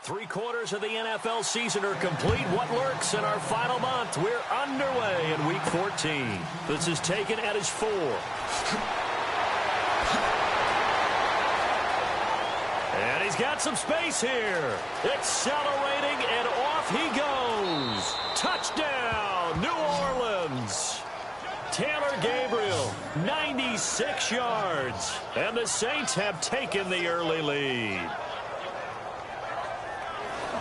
3/4 of the NFL season are complete. What lurks in our final month? We're underway in Week 14. This is taken at his 4. And he's got some space here. Accelerating, and off he goes. Touchdown, New Orleans. Taylor Gabriel, 96 yards. And the Saints have taken the early lead.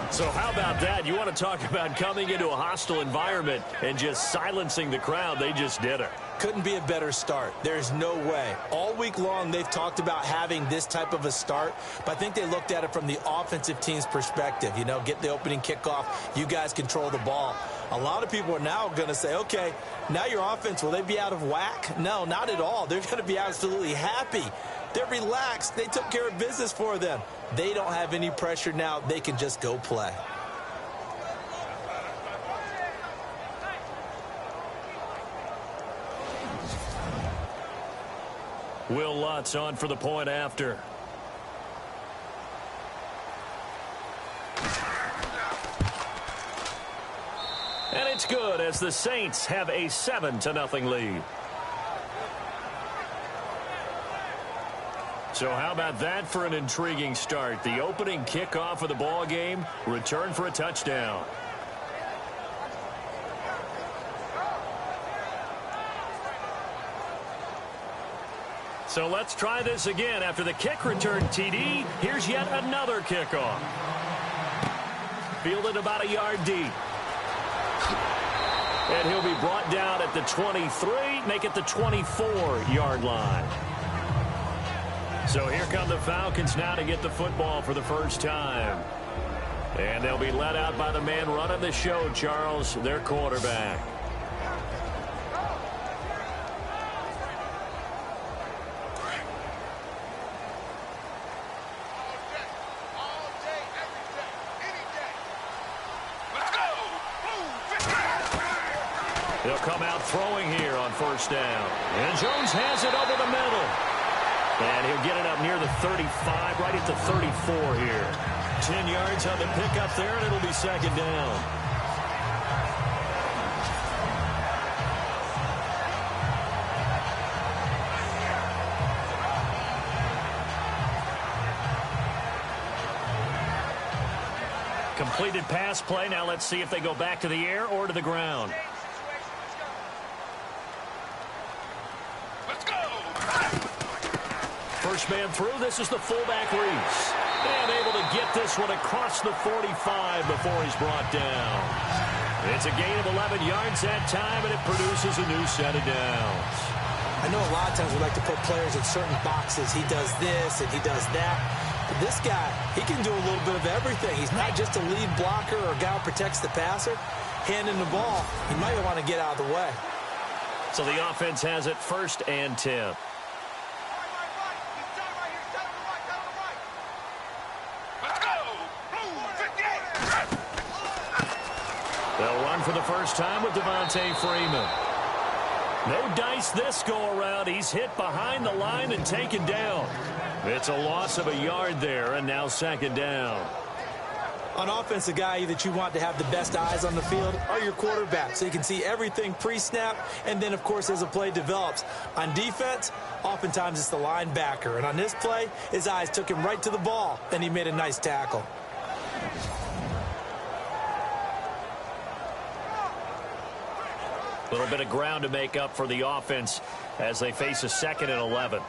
So how about that? You want to talk about coming into a hostile environment and just silencing the crowd. They just did it. Couldn't be a better start. There's no way. All week long, they've talked about having this type of a start, but I think they looked at it from the offensive team's perspective. You know, get the opening kickoff. You guys control the ball. A lot of people are now going to say, okay, now your offense, will they be out of whack? No, not at all. They're going to be absolutely happy. They're relaxed. They took care of business for them. They don't have any pressure now. They can just go play. Will Lutz on for the point after. And it's good as the Saints have a 7-0 lead. So how about that for an intriguing start? The opening kickoff of the ball game, return for a touchdown. So let's try this again. After the kick return TD, here's yet another kickoff. Fielded about a yard deep. And he'll be brought down at the 23, make it the 24-yard line. So here come the Falcons now to get the football for the first time. And they'll be led out by the man running the show, Charles, their quarterback. They'll come out throwing here on first down. And Jones has it over the middle. And he'll get it up near the 35, right at the 34 here. 10 yards on the pickup there, and it'll be second down. Completed pass play. Now let's see if they go back to the air or to the ground. First man through. This is the fullback, Reese. And able to get this one across the 45 before he's brought down. It's a gain of 11 yards that time, and it produces a new set of downs. I know a lot of times we like to put players in certain boxes. He does this and he does that. But this guy, he can do a little bit of everything. He's not just a lead blocker or a guy who protects the passer. Handing the ball, he might want to get out of the way. So the offense has it 1st and 10. They'll run for the first time with Devontae Freeman. No dice this go-around. He's hit behind the line and taken down. It's a loss of a yard there, and now second down. On offense, a guy that you want to have the best eyes on the field are your quarterback, so you can see everything pre-snap, and then, of course, as the play develops. On defense, oftentimes it's the linebacker, and on this play, his eyes took him right to the ball, and he made a nice tackle. A little bit of ground to make up for the offense as they face a 2nd and 11.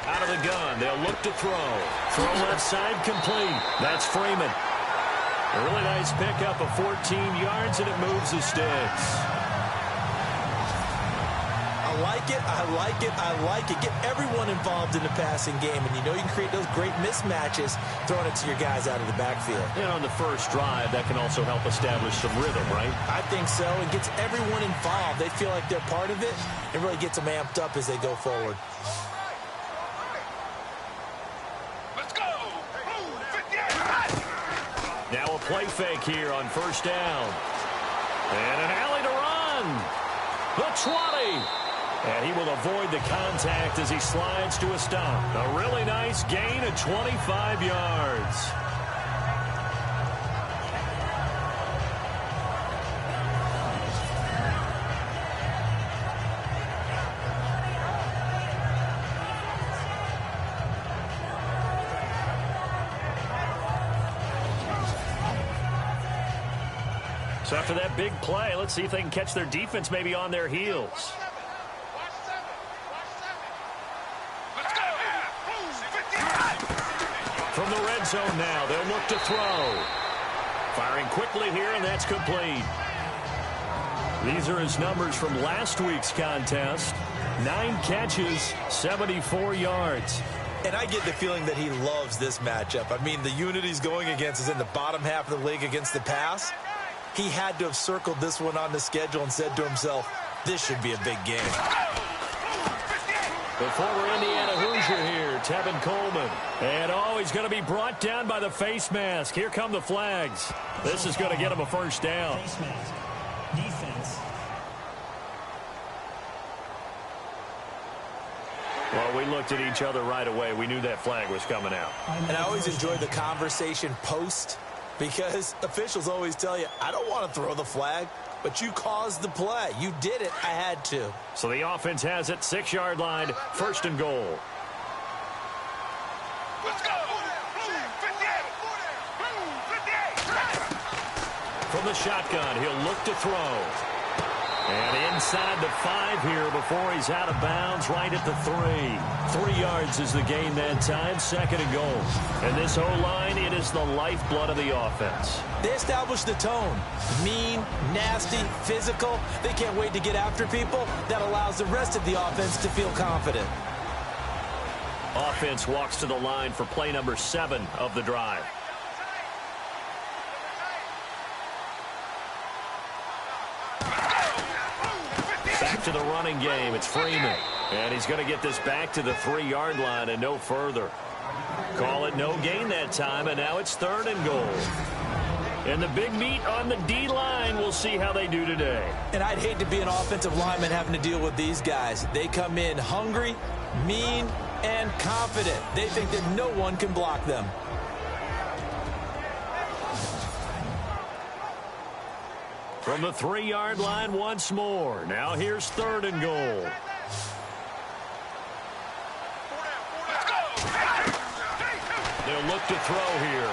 Out of the gun, they'll look to throw. Throw left side complete. That's Freeman. A really nice pickup of 14 yards, and it moves the sticks. I like it, I like it, I like it. Get everyone involved in the passing game, and you know you can create those great mismatches throwing it to your guys out of the backfield. And on the first drive, that can also help establish some rhythm, right? I think so. It gets everyone involved. They feel like they're part of it. It really gets them amped up as they go forward. Now a play fake here on first down. And an alley to run. The 20. And he will avoid the contact as he slides to a stop. A really nice gain of 25 yards. So after that big play, let's see if they can catch their defense maybe on their heels. From the red zone now, they'll look to throw. Firing quickly here, and that's complete. These are his numbers from last week's contest. 9 catches, 74 yards. And I get the feeling that he loves this matchup. I mean, the unit he's going against is in the bottom half of the league against the pass. He had to have circled this one on the schedule and said to himself, this should be a big game. The former Indiana Hoosier here, Tevin Coleman. And he's going to be brought down by the face mask. Here come the flags. This is going to get him a first down. Face mask. Defense. Well, we looked at each other right away. We knew that flag was coming out. And I always enjoy the conversation post, because officials always tell you, I don't want to throw the flag, but you caused the play. You did it. I had to. So the offense has it, 6-yard line, first and goal. Let's go. 58. From the shotgun, he'll look to throw. And inside the 5 here before he's out of bounds, right at the 3. 3 yards is the gain that time, second and goal. And this O-line, it is the lifeblood of the offense. They established the tone. Mean, nasty, physical. They can't wait to get after people. That allows the rest of the offense to feel confident. Offense walks to the line for play number 7 of the drive. Back to the running game. It's Freeman. And he's going to get this back to the 3-yard line and no further. Call it no gain that time, and now it's third and goal. And the big meat on the D-line, we'll see how they do today. And I'd hate to be an offensive lineman having to deal with these guys. They come in hungry, mean, and confident. They think that no one can block them. From the 3-yard line once more. Now here's third and goal. They'll look to throw here.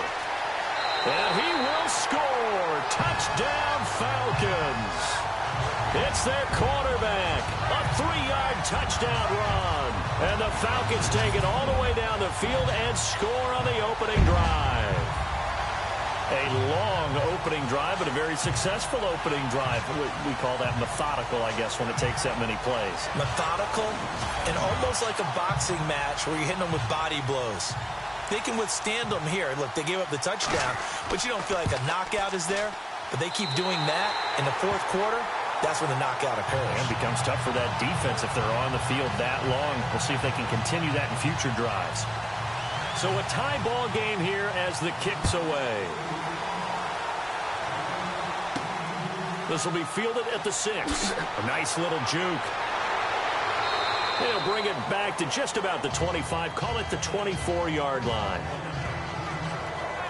And he will score. Touchdown, Falcons. It's their quarterback. A 3-yard touchdown run. And the Falcons take it all the way down the field and score on the opening drive. A long opening drive, but a very successful opening drive. We call that methodical, I guess, when it takes that many plays. Methodical and almost like a boxing match where you're hitting them with body blows. They can withstand them here. Look, they gave up the touchdown, but you don't feel like a knockout is there. But they keep doing that in the fourth quarter. That's when the knockout occurs. And it becomes tough for that defense if they're on the field that long. We'll see if they can continue that in future drives. So a tie ball game here as the kick's away. This will be fielded at the 6. A nice little juke. They'll bring it back to just about the 25. Call it the 24-yard line.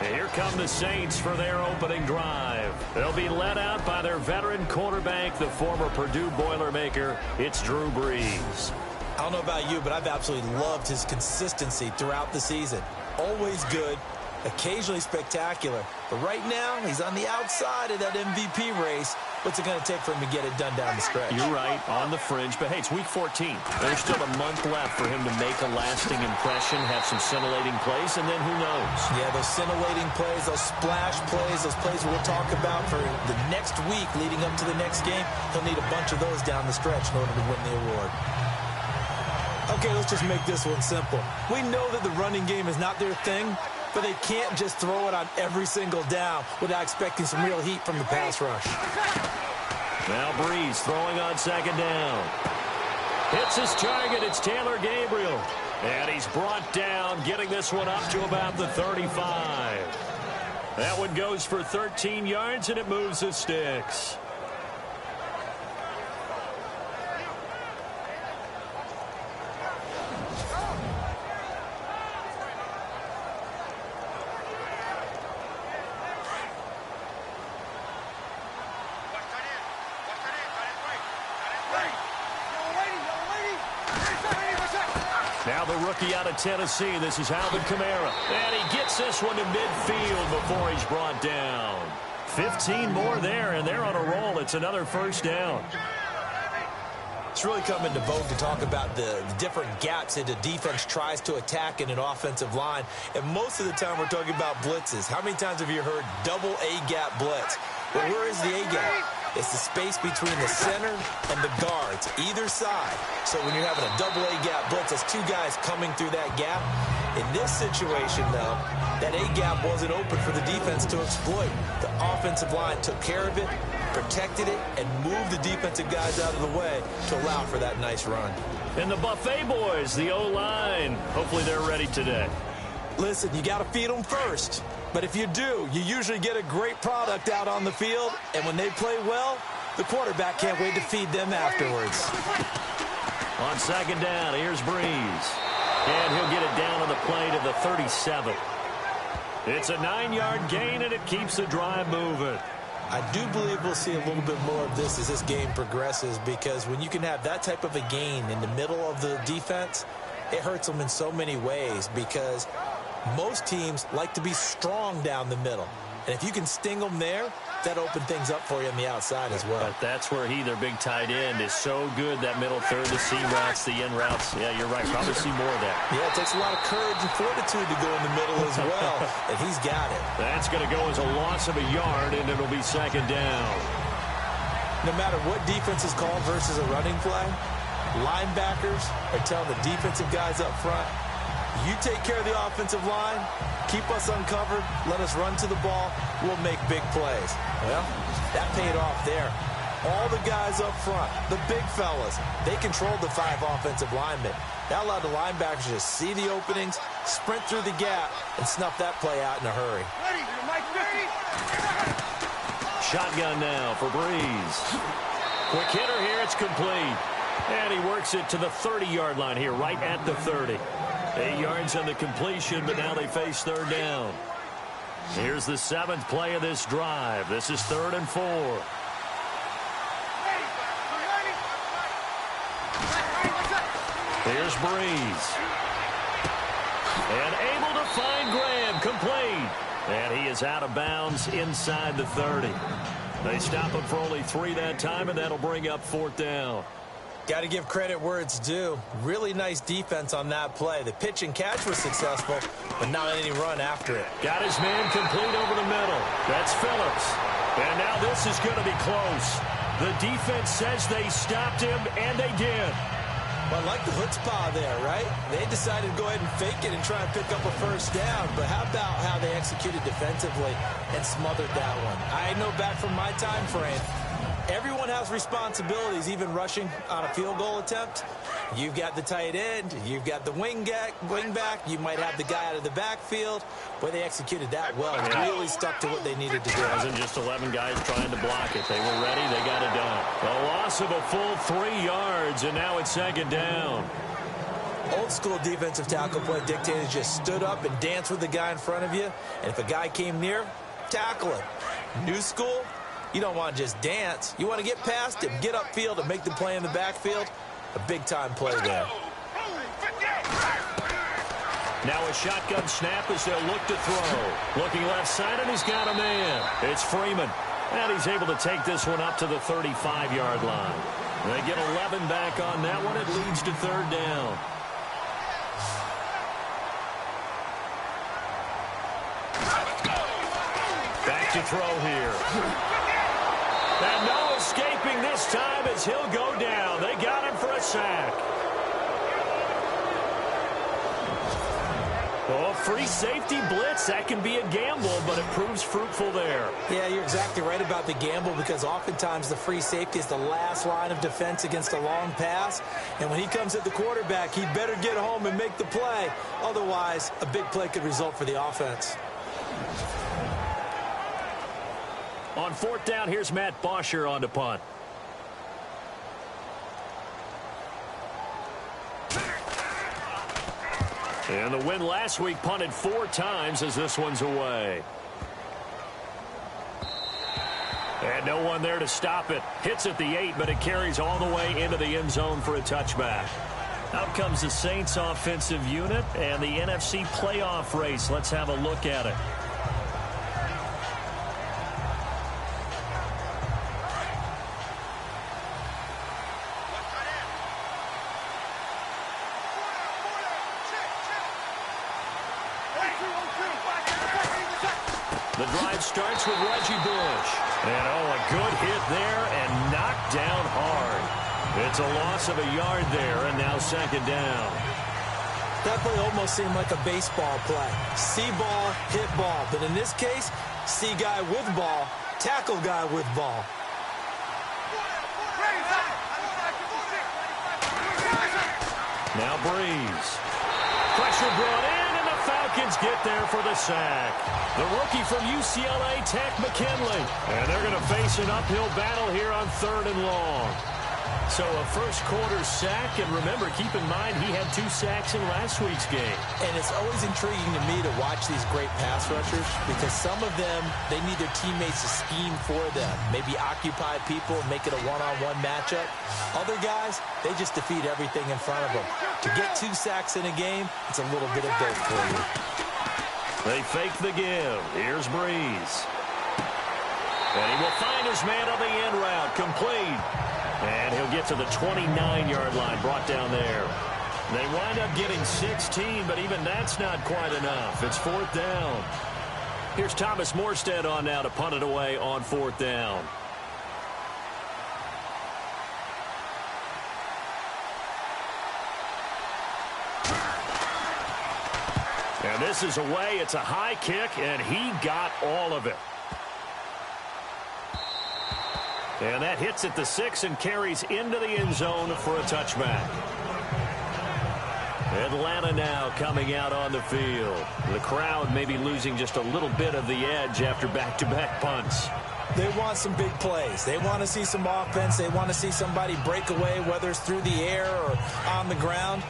And here come the Saints for their opening drive. They'll be led out by their veteran quarterback, the former Purdue Boilermaker. It's Drew Brees. I don't know about you, but I've absolutely loved his consistency throughout the season. Always good, occasionally spectacular. But right now, he's on the outside of that MVP race. What's it going to take for him to get it done down the stretch? You're right, on the fringe. But, hey, it's week 14. There's still a month left for him to make a lasting impression, have some scintillating plays, and then who knows? Yeah, those scintillating plays, those splash plays, those plays we'll talk about for the next week leading up to the next game. He'll need a bunch of those down the stretch in order to win the award. Okay, let's just make this one simple. We know that the running game is not their thing, but they can't just throw it on every single down without expecting some real heat from the pass rush. Now Brees throwing on second down. Hits his target. It's Taylor Gabriel. And he's brought down, getting this one up to about the 35. That one goes for 13 yards, and it moves the sticks. Now the rookie out of Tennessee. This is Alvin Kamara. And he gets this one to midfield before he's brought down. 15 more there, and they're on a roll. It's another first down. It's really come into vogue to talk about the different gaps that the defense tries to attack in an offensive line. And most of the time we're talking about blitzes. How many times have you heard double A-gap blitz? Well, where is the A-gap? It's the space between the center and the guards, either side. So when you're having a double A-gap blitz, that's two guys coming through that gap. In this situation, though, that A-gap wasn't open for the defense to exploit. The offensive line took care of it, protected it, and moved the defensive guys out of the way to allow for that nice run. And the Buffet boys, the O-line, hopefully they're ready today. Listen, you got to feed them first. But if you do, you usually get a great product out on the field. And when they play well, the quarterback can't wait to feed them afterwards. On second down, here's Breeze. And he'll get it down on the play to the 37. It's a 9-yard gain, and it keeps the drive moving. I do believe we'll see a little bit more of this as this game progresses, because when you can have that type of a gain in the middle of the defense, it hurts them in so many ways, because most teams like to be strong down the middle. And if you can sting them there, that opens things up for you on the outside as well. But that's where their big tight end, is so good, that middle third, the seam routes, the in routes. Yeah, you're right. Probably see more of that. Yeah, it takes a lot of courage and fortitude to go in the middle as well, and he's got it. That's going to go as a loss of a yard, and it'll be second down. No matter what defense is called versus a running play, linebackers are telling the defensive guys up front, you take care of the offensive line, keep us uncovered, let us run to the ball, we'll make big plays. Well, that paid off there. All the guys up front, the big fellas, they controlled the 5 offensive linemen. That allowed the linebackers to see the openings, sprint through the gap, and snuff that play out in a hurry. Shotgun now for Breeze. Quick hitter here, it's complete. And he works it to the 30-yard line here, right at the 30. 8 yards on the completion, but now they face third down. Here's the 7th play of this drive. This is 3rd and 4. Here's Breeze. And able to find Graham, complete. And he is out of bounds inside the 30. They stop him for only 3 that time, and that'll bring up 4th down. Got to give credit where it's due. Really nice defense on that play. The pitch and catch was successful, but not any run after it. Got his man complete over the middle. That's Phillips. And now this is going to be close. The defense says they stopped him, and they did. Well, I like the chutzpah there, right? They decided to go ahead and fake it and try and pick up a first down. But how about how they executed defensively and smothered that one? I know back from my time frame, everyone has responsibilities, even rushing on a field goal attempt. You've got the tight end, you've got the wing back, you might have the guy out of the backfield. Boy, they executed that well. Really stuck to what they needed to do. It wasn't just 11 guys trying to block it. They were ready, they got it done. A loss of a full 3 yards, and now it's second down. Old school defensive tackle play dictated just stood up and danced with the guy in front of you. And if a guy came near, tackle him. New school, you don't want to just dance. You want to get past him, get upfield, and make the play in the backfield. A big-time play there. Now a shotgun snap as they'll look to throw. Looking left side, and he's got a man. It's Freeman. And he's able to take this one up to the 35-yard line. They get 11 back on that one. It leads to third down. Back to throw here. And no escaping this time as he'll go down. They got him for a sack. Oh, free safety blitz. That can be a gamble, but it proves fruitful there. Yeah, you're exactly right about the gamble, because oftentimes the free safety is the last line of defense against a long pass. And when he comes at the quarterback, he better get home and make the play. Otherwise, a big play could result for the offense. On fourth down, here's Matt Bosher on to punt. And the win last week punted 4 times as this one's away. And no one there to stop it. Hits at the 8, but it carries all the way into the end zone for a touchback. Out comes the Saints offensive unit and the NFC playoff race. Let's have a look at it. The drive starts with Reggie. And a good hit there and knocked down hard. It's a loss of a yard there, and now second down. That play almost seemed like a baseball play. See ball, hit ball. But in this case, see guy with ball, tackle guy with ball. Now Breeze. Pressure brought in, and the Falcons get there for the sack. The rookie from UCLA, Tech McKinley. And they're going to face an uphill battle here on 3rd and long. So a first-quarter sack, and remember, keep in mind he had 2 sacks in last week's game. And it's always intriguing to me to watch these great pass rushers because some of them, they need their teammates to scheme for them, maybe occupy people, make it a one-on-one matchup. Other guys, they just defeat everything in front of them. To get 2 sacks in a game, it's a little bit of both for you. They fake the give. Here's Breeze. And he will find his man on the end route, complete. And he'll get to the 29-yard line, brought down there. They wind up getting 16, but even that's not quite enough. It's 4th down. Here's Thomas Morstead on now to punt it away on 4th down. And this is away. It's a high kick, and he got all of it. And that hits at the 6 and carries into the end zone for a touchback. Atlanta now coming out on the field. The crowd may be losing just a little bit of the edge after back-to-back punts. They want some big plays. They want to see some offense. They want to see somebody break away, whether it's through the air or on the ground.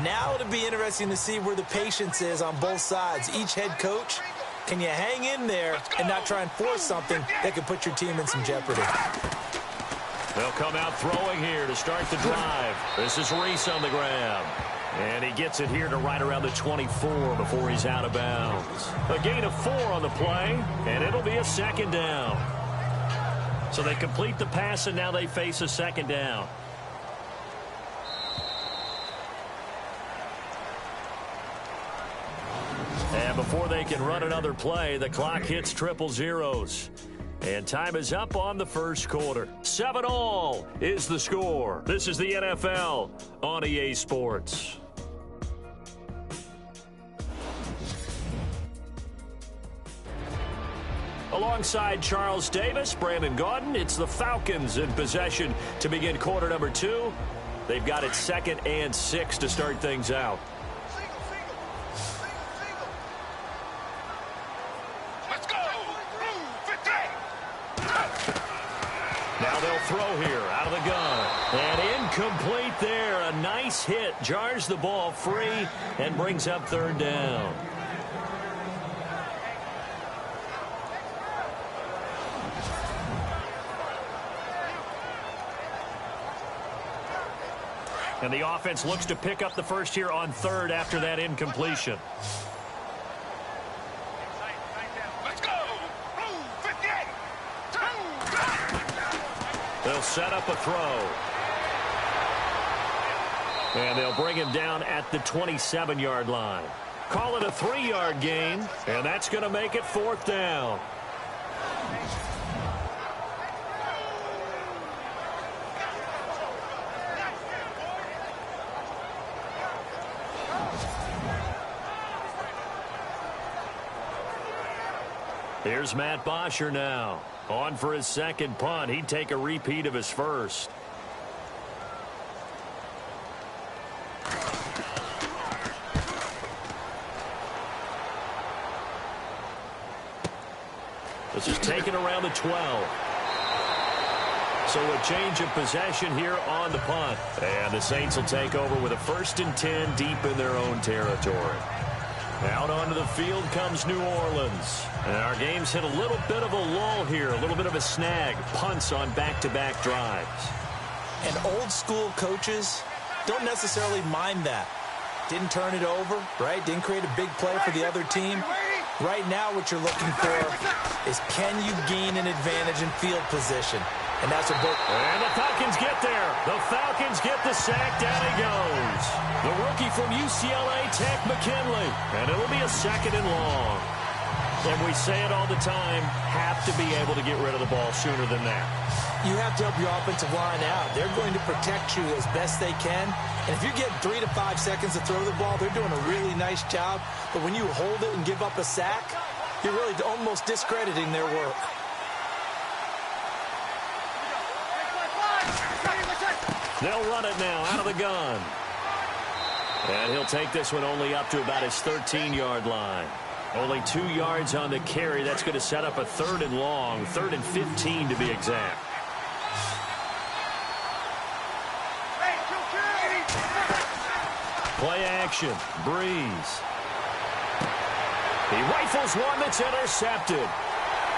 Now it'll be interesting to see where the patience is on both sides. Each head coach, can you hang in there and not try and force something that could put your team in some jeopardy? They'll come out throwing here to start the drive. This is Reese on the grab. And he gets it here to right around the 24 before he's out of bounds. A gain of 4 on the play, and it'll be a 2nd down. So they complete the pass, and now they face a 2nd down. And before they can run another play, the clock hits triple zeros. And time is up on the first quarter. 7-all is the score. This is the NFL on EA Sports. Alongside Charles Davis, Brandon Gaudin, it's the Falcons in possession to begin quarter number 2. They've got it 2nd and 6 to start things out. Now they'll throw here out of the gun. And incomplete there. A nice hit. Jars the ball free and brings up 3rd down. And the offense looks to pick up the first here on 3rd after that incompletion. They'll set up a throw. And they'll bring him down at the 27-yard line. Call it a 3-yard gain, and that's going to make it 4th down. Here's Matt Bosher now. On for his 2nd punt. He'd take a repeat of his first. This is taken around the 12. So a change of possession here on the punt. And the Saints will take over with a 1st and 10 deep in their own territory. Out onto the field comes New Orleans. And our game's hit a little bit of a lull here, a little bit of a snag. Punts on back-to-back drives. And old school coaches, don't necessarily mind that. Didn't turn it over, right? Didn't create a big play for the other team. Right now what you're looking for is, can you gain an advantage in field position? And that's what both... And the Falcons get there. The Falcons get the sack. Down he goes. The rookie from UCLA, Tank McKinley. And it'll be a 2nd and long. And we say it all the time, have to be able to get rid of the ball sooner than that. You have to help your offensive line out. They're going to protect you as best they can. And if you're getting 3 to 5 seconds to throw the ball, they're doing a really nice job. But when you hold it and give up a sack, you're really almost discrediting their work. They'll run it now out of the gun. And he'll take this one only up to about his 13-yard line. Only 2 yards on the carry. That's going to set up a 3rd and long, 3rd and 15 to be exact. Play action. Breeze. He rifles one that's intercepted.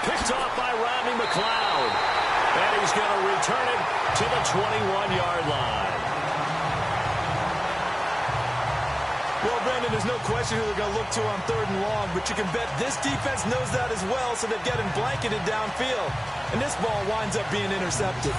Picked off by Rodney McLeod. And he's going to return it to the 21-yard line. Well, Brandon, there's no question who they're going to look to on 3rd and long, but you can bet this defense knows that as well, so they've got him blanketed downfield. And this ball winds up being intercepted.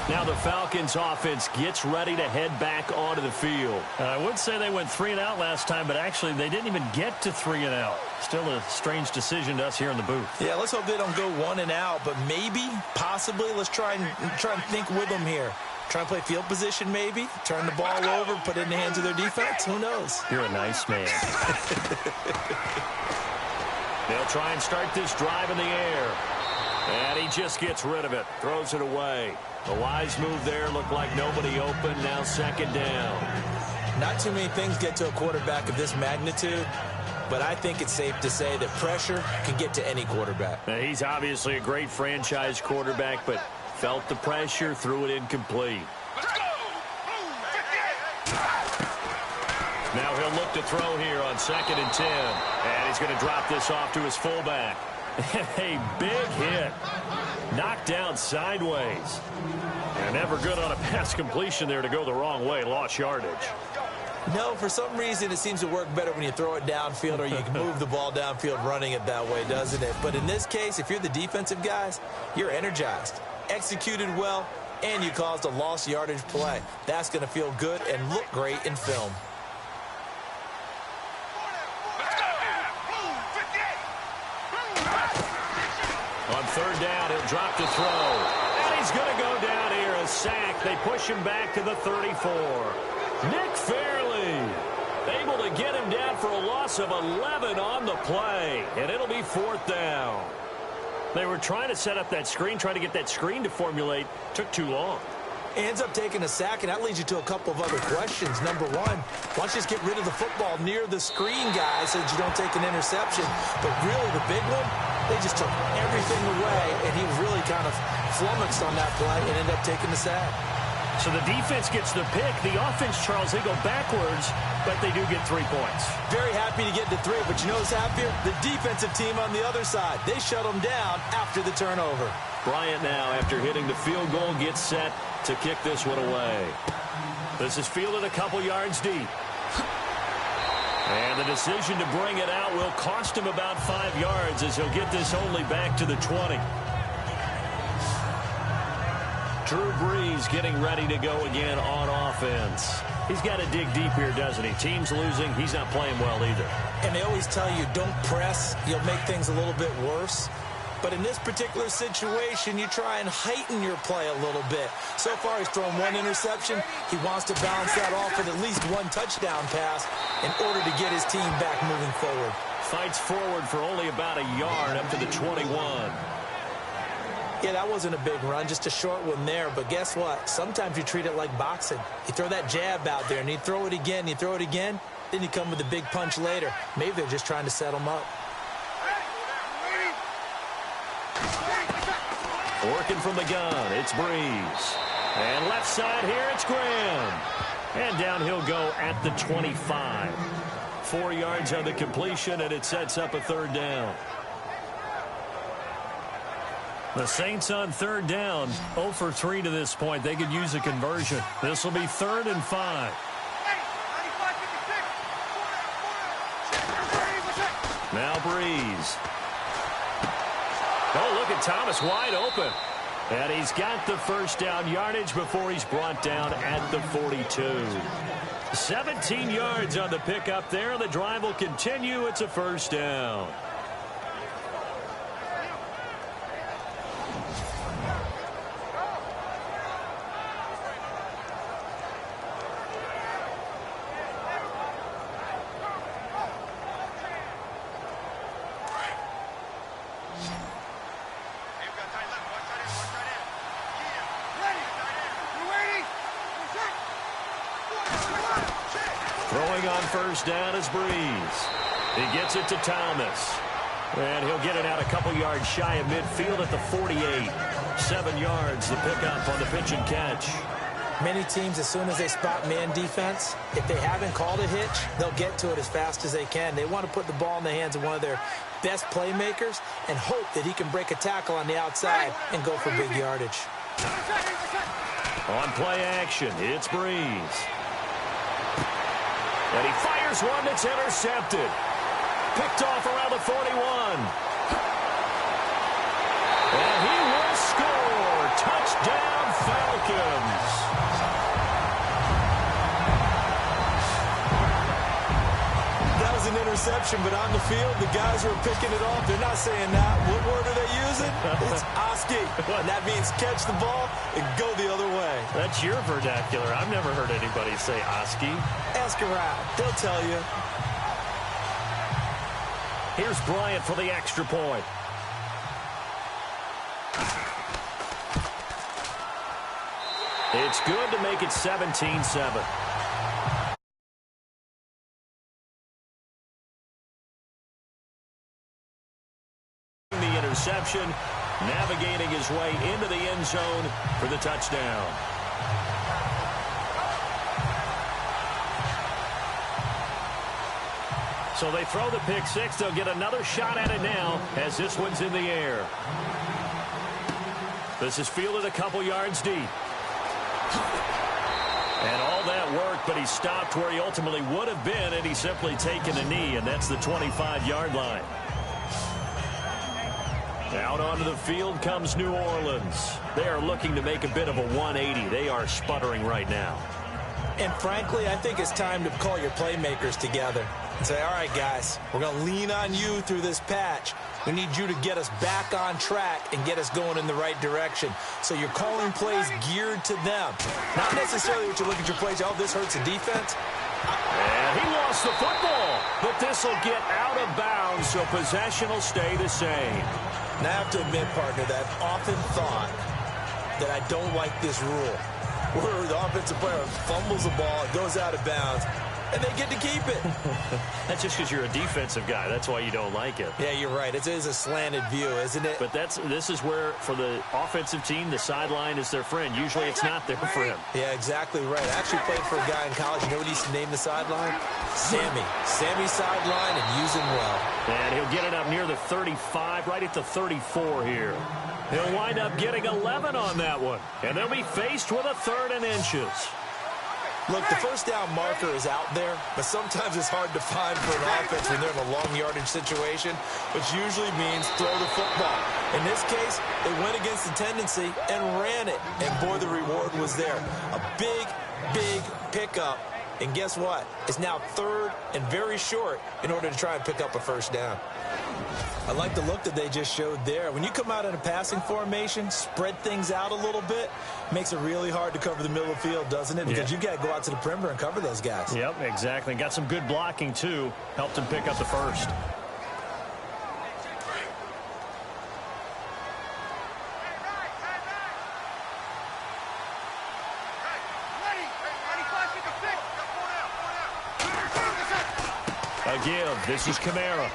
Now the Falcons offense gets ready to head back onto the field. I would say they went 3 and out last time, but actually they didn't even get to 3 and out. Still a strange decision to us here in the booth. Yeah, let's hope they don't go 1 and out, but maybe, possibly, let's try and think with them here. Try and play field position maybe, turn the ball over, put it in the hands of their defense. Who knows? You're a nice man. They'll try and start this drive in the air. And he just gets rid of it, throws it away. A wise move there, looked like nobody open, now 2nd down. Not too many things get to a quarterback of this magnitude, but I think it's safe to say that pressure can get to any quarterback. Now, he's obviously a great franchise quarterback, but felt the pressure, threw it incomplete. Let's go! Now he'll look to throw here on 2nd and 10. And he's going to drop this off to his fullback. A big hit. Knocked down sideways. And never good on a pass completion there to go the wrong way. Lost yardage. No, for some reason it seems to work better when you throw it downfield, or you can move the ball downfield running it that way, doesn't it? But in this case, if you're the defensive guys, you're energized, executed well, and you caused a lost yardage play. That's going to feel good and look great in film. On 3rd down, he'll drop to throw. And he's going to go down here, a sack. They push him back to the 34. Nick Fairley able to get him down for a loss of 11 on the play. And it'll be 4th down. They were trying to set up that screen, trying to get that screen to formulate. Took too long. Ends up taking a sack, and that leads you to a couple of other questions. Number one, why don't you just get rid of the football near the screen, guys, so that you don't take an interception? But really, the big one, they just took everything away, and he was really kind of flummoxed on that play and ended up taking the sack. So the defense gets the pick. The offense, Charles, they go backwards, but they do get 3 points. Very happy to get to 3, but you know who's happier? The defensive team on the other side. They shut them down after the turnover. Bryant now, after hitting the field goal, gets set to kick this one away. This is fielded a couple yards deep. And the decision to bring it out will cost him about 5 yards, as he'll get this only back to the 20. Drew Brees getting ready to go again on offense. He's got to dig deep here, doesn't he? Team's losing. He's not playing well either. And they always tell you, don't press. You'll make things a little bit worse. But in this particular situation, you try and heighten your play a little bit. So far, he's thrown 1 interception. He wants to balance that off with at least 1 touchdown pass in order to get his team back moving forward. Fights forward for only about a yard up to the 21. Yeah, that wasn't a big run, just a short one there. But guess what? Sometimes you treat it like boxing. You throw that jab out there, and you throw it again, you throw it again, then you come with a big punch later. Maybe they're just trying to set him up. Working from the gun, it's Breeze. And left side here, it's Graham. And down he'll go at the 25. 4 yards on the completion, and it sets up a third down. The Saints on third down, 0 for 3 to this point. They could use a conversion. This will be 3rd and 5. Now Breeze. Oh, look at Thomas wide open. And he's got the first down yardage before he's brought down at the 42. 17 yards on the pickup there. The drive will continue. It's a first down. Throwing on first down is Breeze. He gets it to Thomas. And he'll get it out a couple yards shy of midfield at the 48. 7 yards, the pickup on the pitch and catch. Many teams, as soon as they spot man defense, if they haven't called a hitch, they'll get to it as fast as they can. They want to put the ball in the hands of one of their best playmakers and hope that he can break a tackle on the outside and go for big yardage. On play action, it's Breeze. And he fires one that's intercepted. Picked off around the 41. And he will score. Touchdown, Falcons. That was an interception, but on the field, the guys who are picking it off, they're not saying that. What word are they using? It's Oski. And that means catch the ball and go the other way. That's your vernacular. I've never heard anybody say Oski. Ask around. They'll tell you. Here's Bryant for the extra point. It's good to make it 17-7. The interception, navigating his way into the end zone for the touchdown. So they throw the pick six. They'll get another shot at it now as this one's in the air. This is fielded a couple yards deep. And all that work, but he stopped where he ultimately would have been, and he's simply taken a knee, and that's the 25-yard line. Out onto the field comes New Orleans. They are looking to make a bit of a 180. They are sputtering right now. And frankly, I think it's time to call your playmakers together and say, all right, guys, we're going to lean on you through this patch. We need you to get us back on track and get us going in the right direction. So you're calling plays geared to them. Not necessarily what you look at your plays, oh, this hurts the defense. And he lost the football, but this will get out of bounds, so possession will stay the same. And I have to admit, partner, that I've often thought that I don't like this rule, where the offensive player fumbles the ball, it goes out of bounds, and they get to keep it. That's just because you're a defensive guy. That's why you don't like it. Yeah, you're right. It is a slanted view, isn't it? But this is where, for the offensive team, the sideline is their friend. Usually it's not their friend. Yeah, exactly right. I actually played for a guy in college. You know what he used to name the sideline? Sammy. Sammy sideline, and use him well. And he'll get it up near the 35, right at the 34 here. He'll wind up getting 11 on that one. And they'll be faced with a 3rd and inches. Look, the first down marker is out there, but sometimes it's hard to find for an offense when they're in a long yardage situation, which usually means throw the football. In this case, they went against the tendency and ran it, and boy, the reward was there. A big, big pickup, and guess what? It's now 3rd and very short in order to try and pick up a first down. I like the look that they just showed there. When you come out in a passing formation, spread things out a little bit, makes it really hard to cover the middle of the field, doesn't it? Because you've got to go out to the perimeter and cover those guys. Yep, exactly. Got some good blocking, too. Helped him pick up the first. A give. This is Kamara.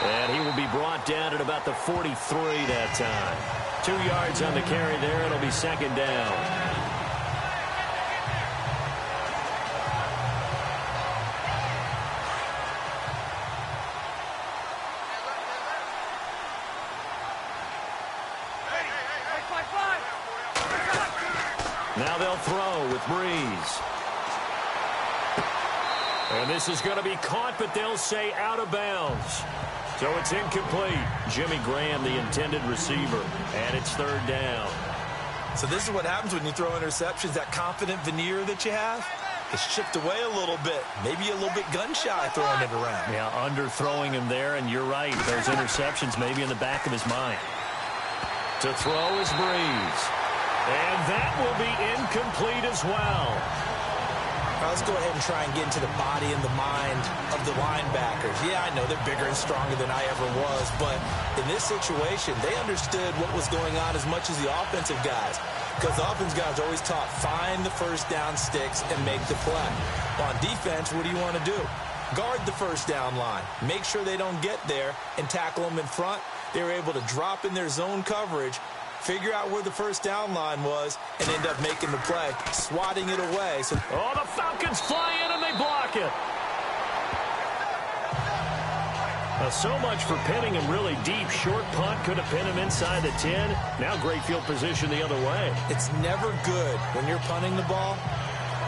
And he will be brought down at about the 43 that time. 2 yards on the carry there. It'll be second down. Now they'll throw with Brix. And this is going to be caught, but they'll say out of bounds. So it's incomplete. Jimmy Graham, the intended receiver, and it's third down. So this is what happens when you throw interceptions. That confident veneer that you have, it's chipped away a little bit. Maybe a little bit gun-shy throwing it around. Yeah, underthrowing him there, and you're right. Those interceptions maybe in the back of his mind. To throw is Brix. And that will be incomplete as well. Now let's go ahead and try and get into the body and the mind of the linebackers. Yeah, I know they're bigger and stronger than I ever was, but in this situation, they understood what was going on as much as the offensive guys. Because the offensive guys always taught, find the first down sticks and make the play. On defense, what do you want to do? Guard the first down line. Make sure they don't get there and tackle them in front. They were able to drop in their zone coverage, figure out where the first down line was, and end up making the play, swatting it away. So, the Falcons fly in and they block it. So much for pinning him really deep. Short punt could have pinned him inside the 10. Now great field position the other way. It's never good when you're punting the ball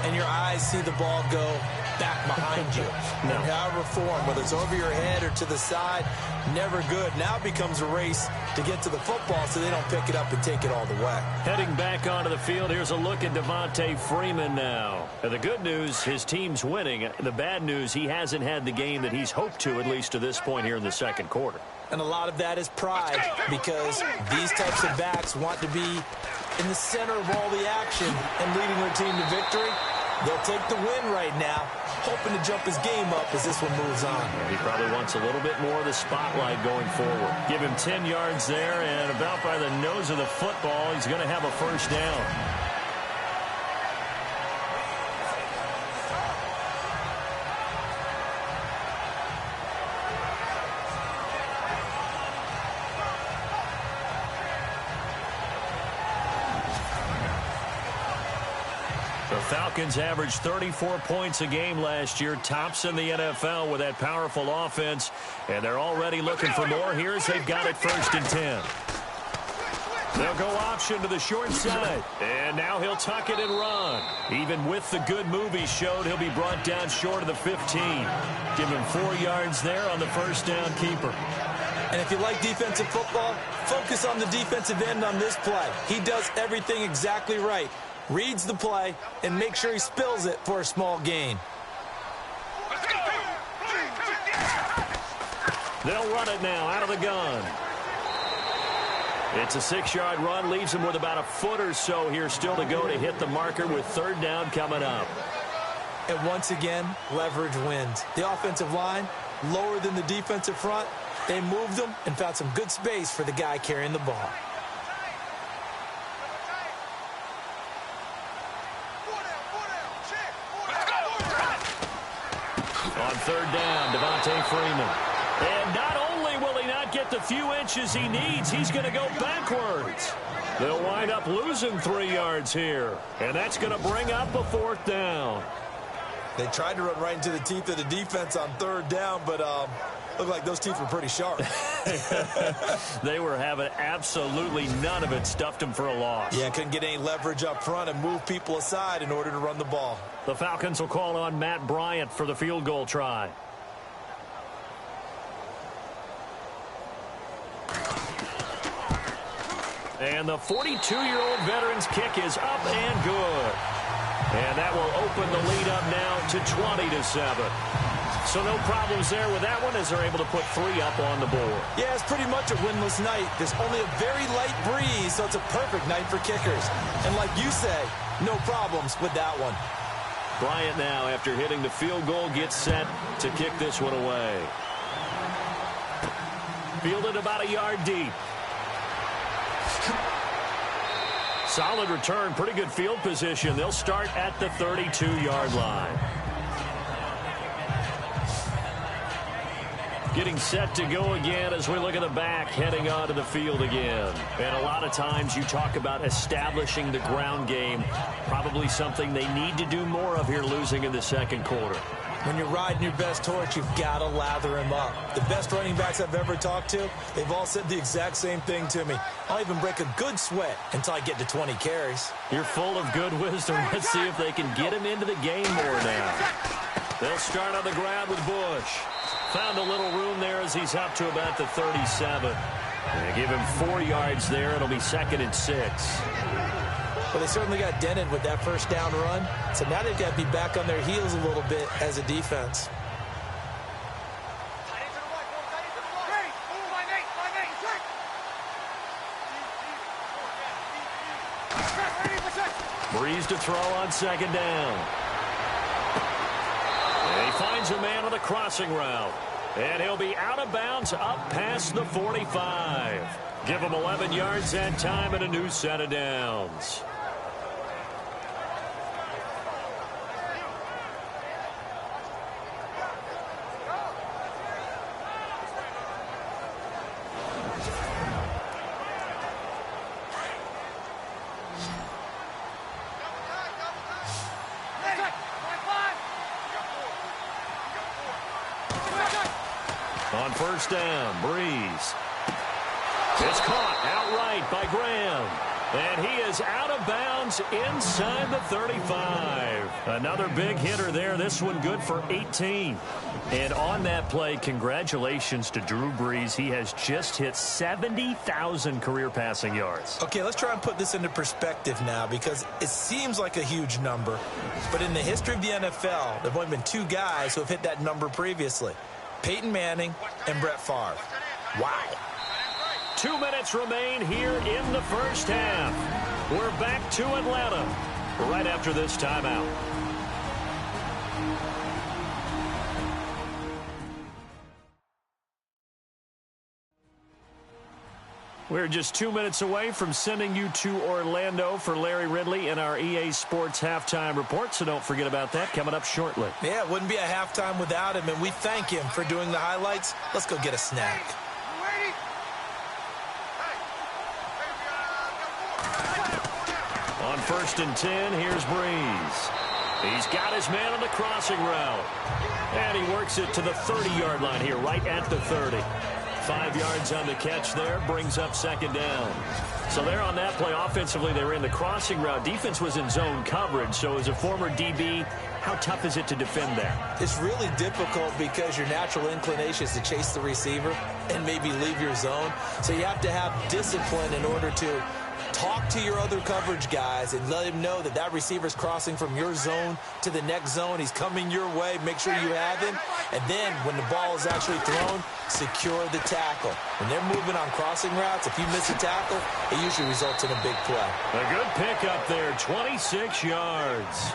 and your eyes see the ball go back behind you. No. In however form, whether it's over your head or to the side, never good. Now it becomes a race to get to the football so they don't pick it up and take it all the way. Heading back onto the field, here's a look at Devontae Freeman now. The good news, his team's winning. The bad news, he hasn't had the game that he's hoped to, at least to this point here in the second quarter. And a lot of that is pride, because these types of backs want to be in the center of all the action and leading their team to victory. They'll take the win right now, hoping to jump his game up as this one moves on. He probably wants a little bit more of the spotlight going forward. Give him 10 yards there, and about by the nose of the football, he's going to have a first down. The Falcons averaged 34 points a game last year, tops in the NFL with that powerful offense, and they're already looking for more. Here's they've got it 1st and 10. They'll go option to the short side, and now he'll tuck it and run. Even with the good move he showed, he'll be brought down short of the 15. Give him 4 yards there on the first down keeper. And if you like defensive football, focus on the defensive end on this play. He does everything exactly right. Reads the play and make sure he spills it for a small gain. They'll run it now out of the gun. It's a 6-yard run, leaves him with about a foot or so here still to go to hit the marker with 3rd down coming up. And once again, leverage wins. The offensive line, lower than the defensive front. They moved them and found some good space for the guy carrying the ball. On 3rd down, Devontae Freeman. And not only will he not get the few inches he needs, he's going to go backwards. They'll wind up losing 3 yards here. And that's going to bring up a 4th down. They tried to run right into the teeth of the defense on 3rd down, but looked like those teeth were pretty sharp. They were having absolutely none of it, stuffed them for a loss. Yeah, couldn't get any leverage up front and move people aside in order to run the ball. The Falcons will call on Matt Bryant for the field goal try. And the 42-year-old veteran's kick is up and good. And that will open the lead up now to 20-7. So no problems there with that one as they're able to put 3 up on the board. Yeah, it's pretty much a winless night. There's only a very light breeze, so it's a perfect night for kickers. And like you say, no problems with that one. Bryant now, after hitting the field goal, gets set to kick this one away. Fielded about a yard deep. Solid return, pretty good field position. They'll start at the 32-yard line. Getting set to go again as we look at the back heading onto the field again. And a lot of times you talk about establishing the ground game. Probably something they need to do more of here losing in the second quarter. When you're riding your best horse, you've got to lather him up. The best running backs I've ever talked to, they've all said the exact same thing to me. I'll even break a good sweat until I get to 20 carries. You're full of good wisdom. Let's see if they can get him into the game more now. They'll start on the ground with Bush. Found a little room there as he's up to about the 37. They give him 4 yards there. It'll be 2nd and 6. Well, they certainly got dented with that first down run. So now they've got to be back on their heels a little bit as a defense. Breeze to throw on 2nd down. And he finds a man on the crossing route. And he'll be out of bounds up past the 45. Give him 11 yards that time and a new set of downs. On 1st down, Breeze. It's caught outright by Graham. And he is out of bounds inside the 35. Another big hitter there. This one good for 18. And on that play, congratulations to Drew Brees. He has just hit 70,000 career passing yards. Okay, let's try and put this into perspective now because it seems like a huge number. But in the history of the NFL, there have only been 2 guys who have hit that number previously. Peyton Manning and Brett Favre. Wow. 2 minutes remain here in the first half. We're back to Atlanta right after this timeout. We're just 2 minutes away from sending you to Orlando for Larry Ridley in our EA Sports Halftime Report, so don't forget about that coming up shortly. Yeah, it wouldn't be a halftime without him, and we thank him for doing the highlights. Let's go get a snack. On 1st and 10, here's Breeze. He's got his man on the crossing route. And he works it to the 30-yard line here, right at the 30. 5 yards on the catch there, brings up 2nd down. So there on that play, offensively, they were in the crossing route. Defense was in zone coverage, so as a former DB, how tough is it to defend that? It's really difficult because your natural inclination is to chase the receiver and maybe leave your zone. So you have to have discipline in order to talk to your other coverage guys and let him know that that receiver's crossing from your zone to the next zone. He's coming your way. Make sure you have him. And then when the ball is actually thrown, secure the tackle. When they're moving on crossing routes, if you miss a tackle, it usually results in a big play. A good pickup there, 26 yards.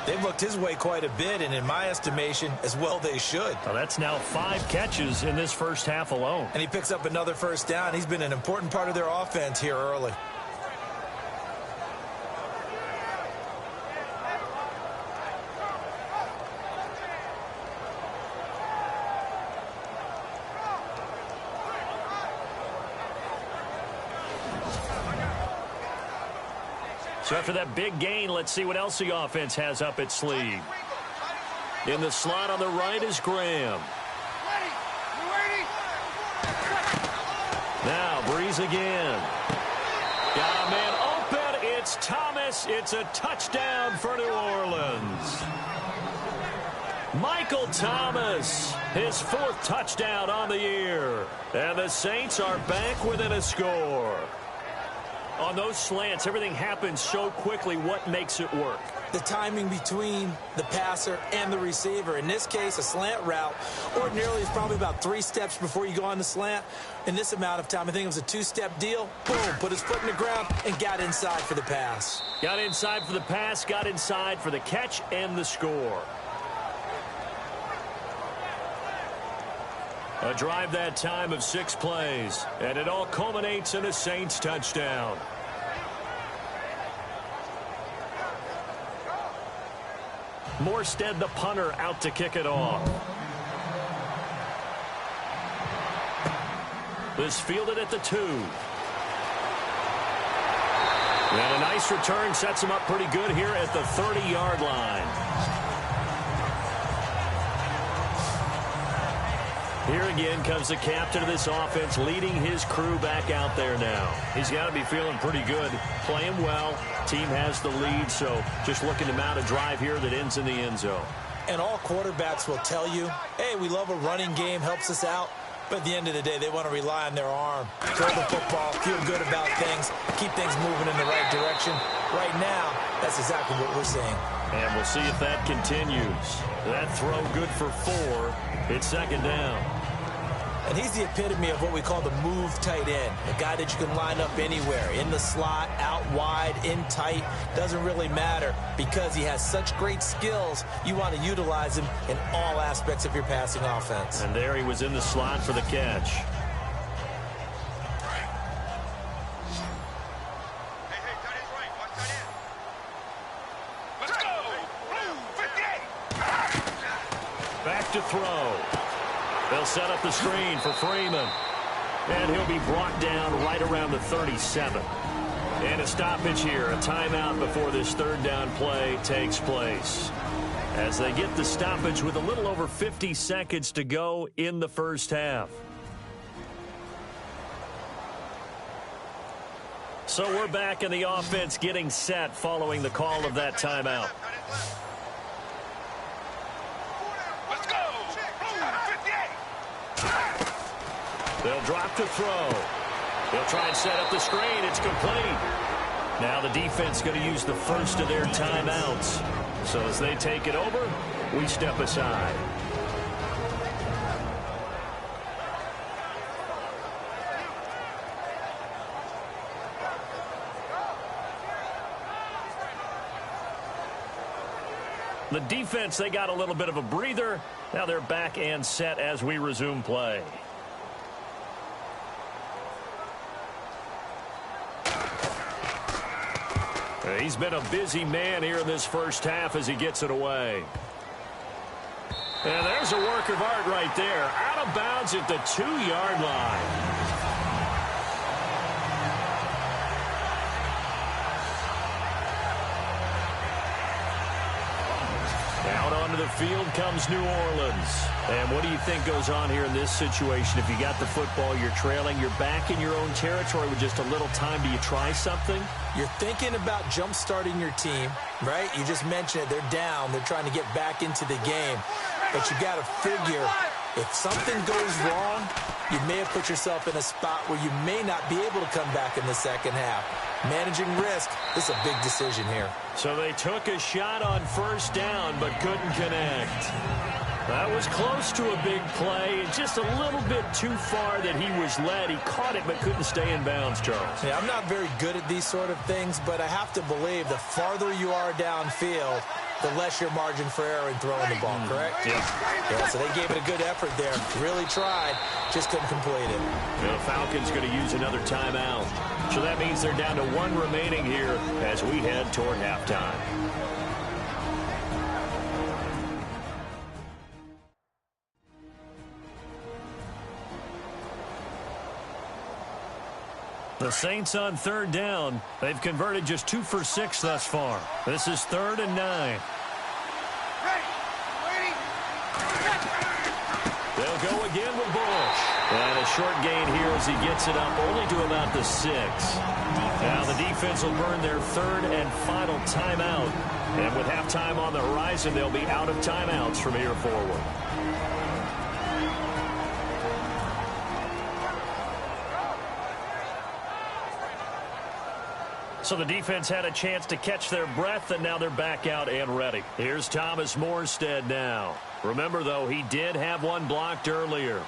They've looked his way quite a bit, and in my estimation, as well they should. Well, that's now 5 catches in this first half alone. And he picks up another first down. He's been an important part of their offense here early. So after that big gain, let's see what else the offense has up its sleeve. In the slot on the right is Graham. Now Breeze again. Got a man open. It's Thomas. It's a touchdown for New Orleans. Michael Thomas, his 4th touchdown on the year. And the Saints are back within a score. On those slants, everything happens so quickly. What makes it work? The timing between the passer and the receiver. In this case, a slant route ordinarily is probably about 3 steps before you go on the slant. In this amount of time, I think it was a 2-step deal. Boom, put his foot in the ground and got inside for the pass. Got inside for the pass, got inside for the catch and the score. A drive that time of 6 plays, and it all culminates in a Saints touchdown. Morstead, the punter, out to kick it off. This fielded at the 2. And a nice return sets him up pretty good here at the 30-yard line. Here again comes the captain of this offense, leading his crew back out there now. He's got to be feeling pretty good, playing well. Team has the lead, so just looking to mount a drive here that ends in the end zone. And all quarterbacks will tell you, hey, we love a running game, helps us out. But at the end of the day, they want to rely on their arm, throw the football, feel good about things, keep things moving in the right direction. Right now, that's exactly what we're seeing. And we'll see if that continues. That throw good for 4. It's second down. And he's the epitome of what we call the move tight end, a guy that you can line up anywhere, in the slot, out wide, in tight, doesn't really matter because he has such great skills. You want to utilize him in all aspects of your passing offense. And there he was in the slot for the catch. Hey, tight end's right. Watch tight end. Let's go. Blue 58. Back to throw. They'll set up the screen for Freeman. And he'll be brought down right around the 37. And a stoppage here, a timeout before this third down play takes place. As they get the stoppage with a little over 50 seconds to go in the first half. So we're back in the offense getting set following the call of that timeout. Let's go. Blue 58. They'll drop to throw. They'll try and set up the screen. It's complete. Now the defense going to use the first of their timeouts. So as they take it over, we step aside. The defense, they got a little bit of a breather. Now they're back and set as we resume play. He's been a busy man here in this first half as he gets it away. And there's a work of art right there. Out of bounds at the 2-yard line. Out onto the field comes New Orleans. And what do you think goes on here in this situation? If you got the football, you're trailing, you're back in your own territory with just a little time. Do you try something? You're thinking about jump-starting your team, right? You just mentioned it. They're down. They're trying to get back into the game. But you got to figure if something goes wrong, you may have put yourself in a spot where you may not be able to come back in the second half. Managing risk, this is a big decision here. So they took a shot on first down but couldn't connect. That was close to a big play. Just a little bit too far that he was led. He caught it but couldn't stay in bounds, Charles. Yeah, I'm not very good at these sort of things, but I have to believe the farther you are downfield, the less your margin for error in throwing the ball, correct? Yeah, so they gave it a good effort there. Really tried, just couldn't complete it. The Falcons going to use another timeout. So that means they're down to 1 remaining here as we head toward halftime. The Saints on third down. They've converted just 2 for 6 thus far. This is 3rd and 9. They'll go again with Bush. And a short gain here as he gets it up only to about the 6. Now the defense will burn their 3rd and final timeout. And with halftime on the horizon, they'll be out of timeouts from here forward. So the defense had a chance to catch their breath, and now they're back out and ready. Here's Thomas Morstead now. Remember, though, he did have one blocked earlier.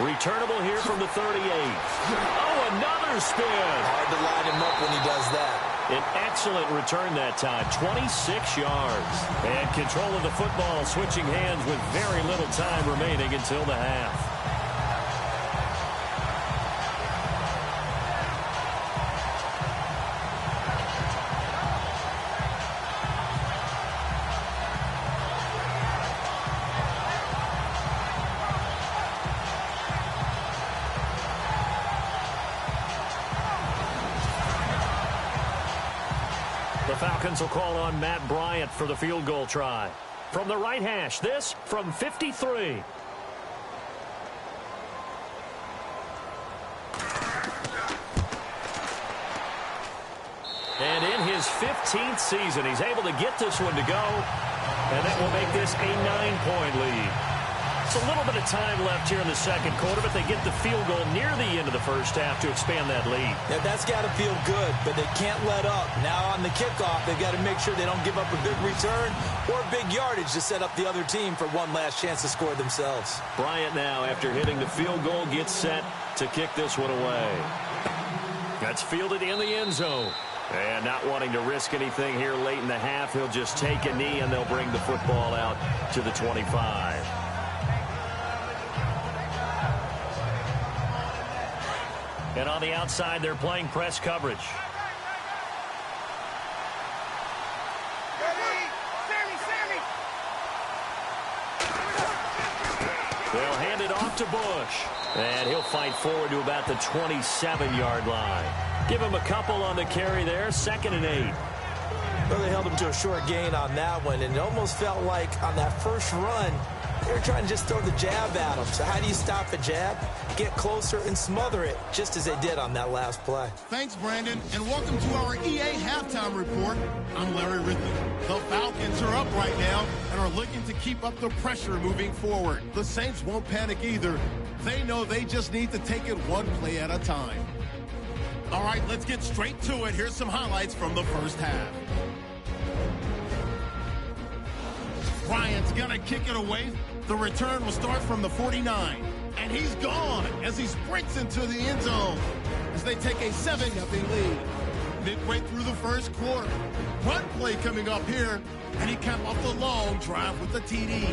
Returnable here from the 38. Oh, another spin. Hard to line him up when he does that. An excellent return that time, 26 yards. And control of the football switching hands with very little time remaining until the half. The Falcons will call on Matt Bryant for the field goal try. From the right hash, this from 53. And in his 15th season, he's able to get this one to go. And that will make this a 9-point lead. It's a little bit of time left here in the second quarter, but they get the field goal near the end of the first half to expand that lead. Yeah, that's got to feel good, but they can't let up. Now on the kickoff, they've got to make sure they don't give up a big return or big yardage to set up the other team for one last chance to score themselves. Bryant now, after hitting the field goal, gets set to kick this one away. That's fielded in the end zone. And not wanting to risk anything here late in the half, he'll just take a knee and they'll bring the football out to the 25. And on the outside, they're playing press coverage. They'll hand it off to Bush. And he'll fight forward to about the 27-yard line. Give him a couple on the carry there, 2nd and 8. Well, they held him to a short gain on that one, and it almost felt like on that first run, they were trying to just throw the jab at him. So how do you stop a jab? Get closer and smother it, just as they did on that last play. Thanks, Brandon, and welcome to our EA Halftime Report. I'm Larry Ridley. The Falcons are up right now and are looking to keep up the pressure moving forward. The Saints won't panic either. They know they just need to take it one play at a time. All right, let's get straight to it. Here's some highlights from the first half. Bryant's going to kick it away. The return will start from the 49. And he's gone as he sprints into the end zone as they take a 7-0 lead. Midway through the first quarter. Run play coming up here, and he capped off the long drive with the TD.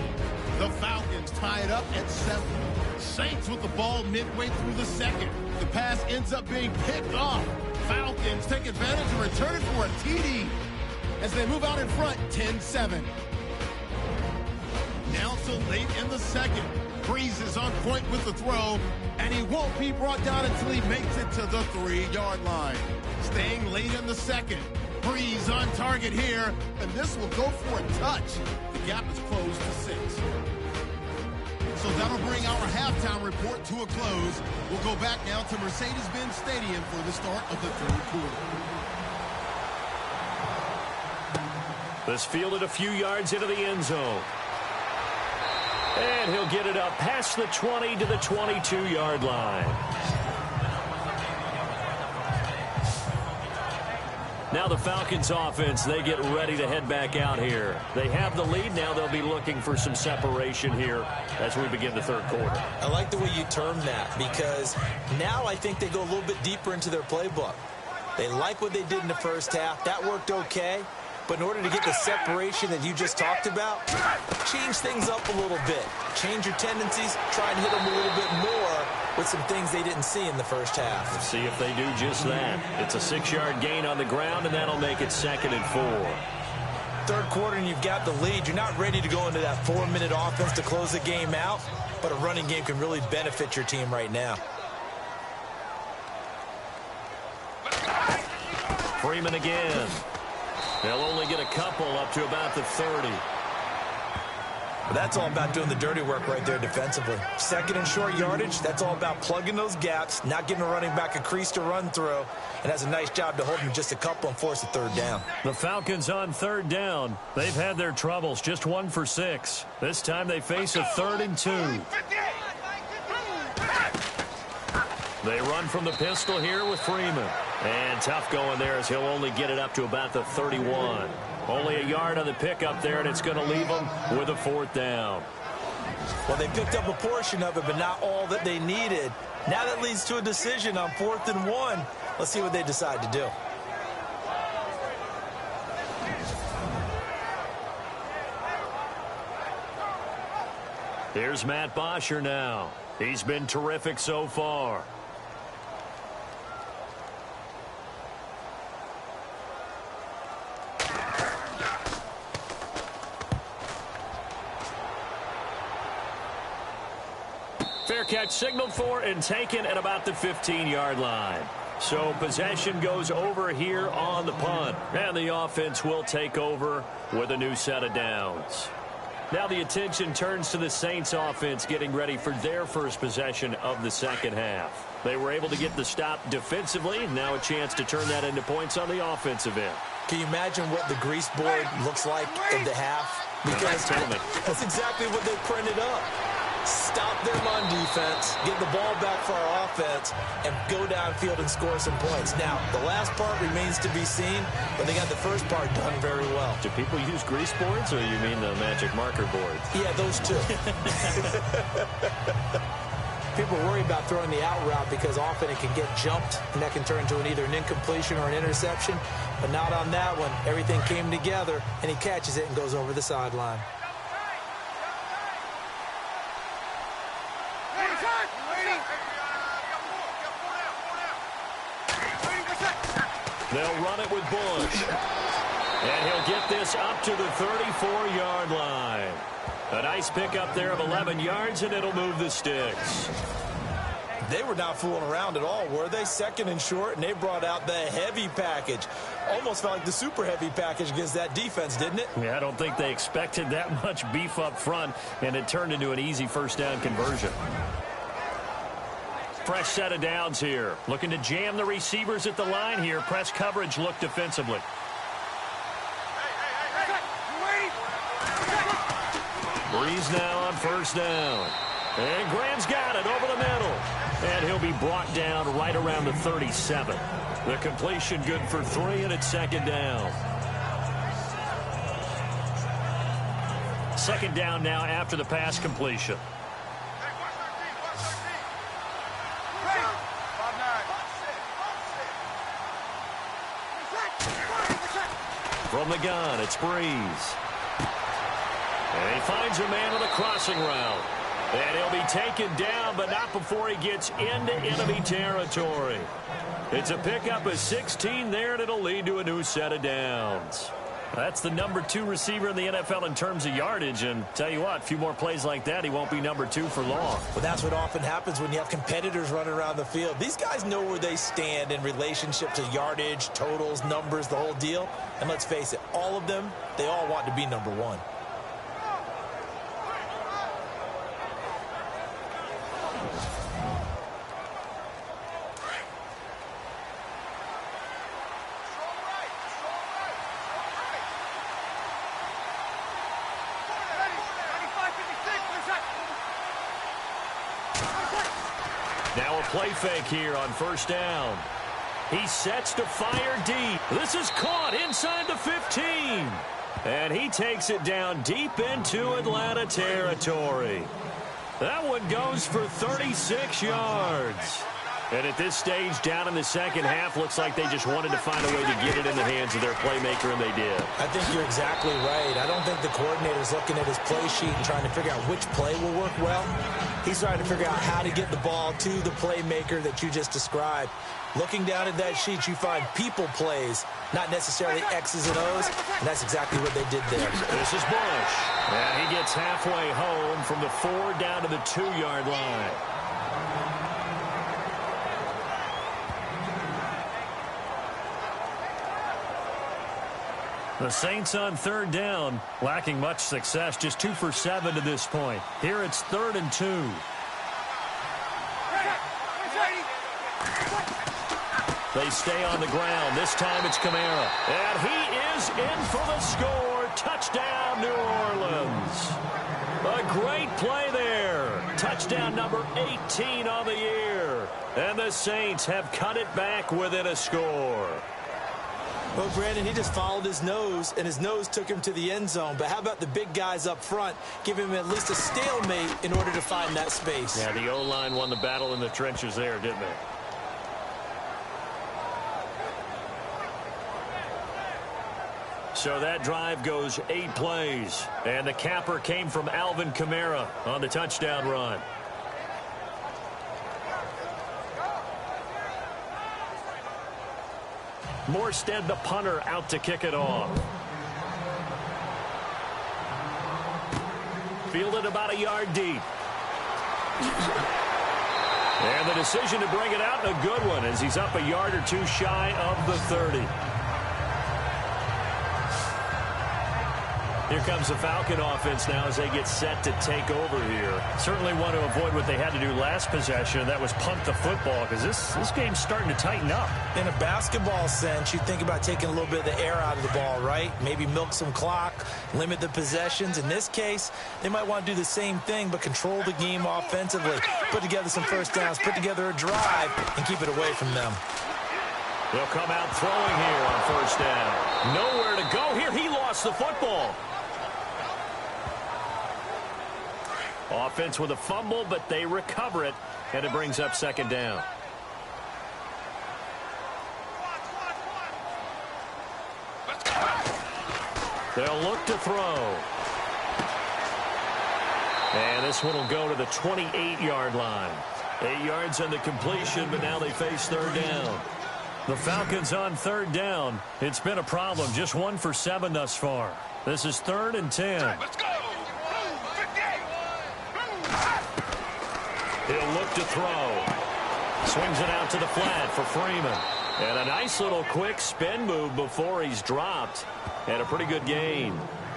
The Falcons tie it up at 7. Saints with the ball midway through the second. The pass ends up being picked off. Falcons take advantage and return it for a TD as they move out in front 10-7. Now so late in the second. Brix is on point with the throw, and he won't be brought down until he makes it to the 3-yard line. Staying late in the second. Brix on target here, and this will go for a touch. The gap is closed to 6. So that'll bring our halftime report to a close. We'll go back now to Mercedes-Benz Stadium for the start of the third quarter. This fielded a few yards into the end zone. And he'll get it up past the 20 to the 22-yard line. Now the Falcons offense, they get ready to head back out here. They have the lead. Now they'll be looking for some separation here as we begin the third quarter. I like the way you termed that, because now I think they go a little bit deeper into their playbook. They like what they did in the first half. That worked okay. But in order to get the separation that you just talked about, change things up a little bit. Change your tendencies. Try and hit them a little bit more with some things they didn't see in the first half. Let's see if they do just that. It's a 6-yard gain on the ground, and that'll make it 2nd and 4. Third quarter, and you've got the lead. You're not ready to go into that 4-minute offense to close the game out, but a running game can really benefit your team right now. Freeman again. They'll only get a couple up to about the 30. But that's all about doing the dirty work right there defensively. 2nd and short yardage, that's all about plugging those gaps, not giving a running back a crease to run through, and has a nice job to hold him just a couple and force a 3rd down. The Falcons on 3rd down. They've had their troubles, just 1 for 6. This time they face a 3rd and 2. They run from the pistol here with Freeman. And tough going there as he'll only get it up to about the 31. Only a yard on the pickup there, and it's going to leave them with a 4th down. Well, they picked up a portion of it, but not all that they needed. Now that leads to a decision on 4th and 1. Let's see what they decide to do. Here's Matt Bosher now. He's been terrific so far. Fair catch signaled for and taken at about the 15-yard line. So possession goes over here on the punt. And the offense will take over with a new set of downs. Now the attention turns to the Saints offense getting ready for their first possession of the second half. They were able to get the stop defensively. Now a chance to turn that into points on the offensive end. Can you imagine what the grease board looks like in the half? Because that's exactly what they printed up. Stop them on defense, get the ball back for our offense, and go downfield and score some points. Now, the last part remains to be seen, but they got the first part done very well. Do people use grease boards, or you mean the magic marker boards? Yeah, those two. People worry about throwing the out route because often it can get jumped, and that can turn into either an incompletion or an interception. But not on that one. Everything came together, and he catches it and goes over the sideline. They'll run it with Bush. And he'll get this up to the 34-yard line. A nice pickup there of 11 yards, and it'll move the sticks. They were not fooling around at all, were they? Second and short, and they brought out the heavy package. Almost felt like the super heavy package against that defense, didn't it? Yeah, I don't think they expected that much beef up front, and it turned into an easy first down conversion. Fresh set of downs here. Looking to jam the receivers at the line here. Press coverage look defensively. Breeze now on first down. And Graham's got it over the middle. And he'll be brought down right around the 37. The completion good for 3, and it's second down. Second down now after the pass completion. From the gun, it's Breeze. And he finds a man on the crossing route. And he'll be taken down, but not before he gets into enemy territory. It's a pickup of 16 there, and it'll lead to a new set of downs. That's the number 2 receiver in the NFL in terms of yardage. And tell you what, a few more plays like that, he won't be number 2 for long. Well, that's what often happens when you have competitors running around the field. These guys know where they stand in relationship to yardage, totals, numbers, the whole deal. And let's face it, all of them, they all want to be number 1. Now a play fake here on first down. He sets to fire deep. This is caught inside the 15. And he takes it down deep into Atlanta territory. That one goes for 36 yards. And at this stage, down in the second half, looks like they just wanted to find a way to get it in the hands of their playmaker, and they did. I think you're exactly right. I don't think the coordinator's looking at his play sheet and trying to figure out which play will work well. He's trying to figure out how to get the ball to the playmaker that you just described. Looking down at that sheet, you find people plays, not necessarily X's and O's, and that's exactly what they did there. This is Bush. And he gets halfway home from the 4 down to the 2-yard line. The Saints on third down, lacking much success, just 2 for 7 to this point. Here it's 3rd and 2. They stay on the ground. This time it's Kamara. And he is in for the score. Touchdown, New Orleans. A great play there. Touchdown number 18 on the year. And the Saints have cut it back within a score. Well, Brandon, he just followed his nose, and his nose took him to the end zone. But how about the big guys up front? Give him at least a stalemate in order to find that space. Yeah, the O-line won the battle in the trenches there, didn't they? So that drive goes 8 plays. And the capper came from Alvin Kamara on the touchdown run. Morstead, the punter, out to kick it off. Fielded about a yard deep. And the decision to bring it out, a good one, as he's up a yard or two shy of the 30. Here comes the Falcon offense now as they get set to take over here. Certainly want to avoid what they had to do last possession. That was punt the football, because this game's starting to tighten up. In a basketball sense, you think about taking a little bit of the air out of the ball, right? Maybe milk some clock, limit the possessions. In this case, they might want to do the same thing, but control the game offensively. Put together some first downs, put together a drive, and keep it away from them. They'll come out throwing here on first down. Nowhere to go here. He lost the football. Offense with a fumble, but they recover it, and it brings up second down. They'll look to throw. And this one will go to the 28-yard line. 8 yards on the completion, but now they face third down. The Falcons on third down. It's been a problem. Just 1 for 7 thus far. This is 3rd and 10. Let's go. He'll look to throw. Swings it out to the flat for Freeman. And a nice little quick spin move before he's dropped. And a pretty good gain.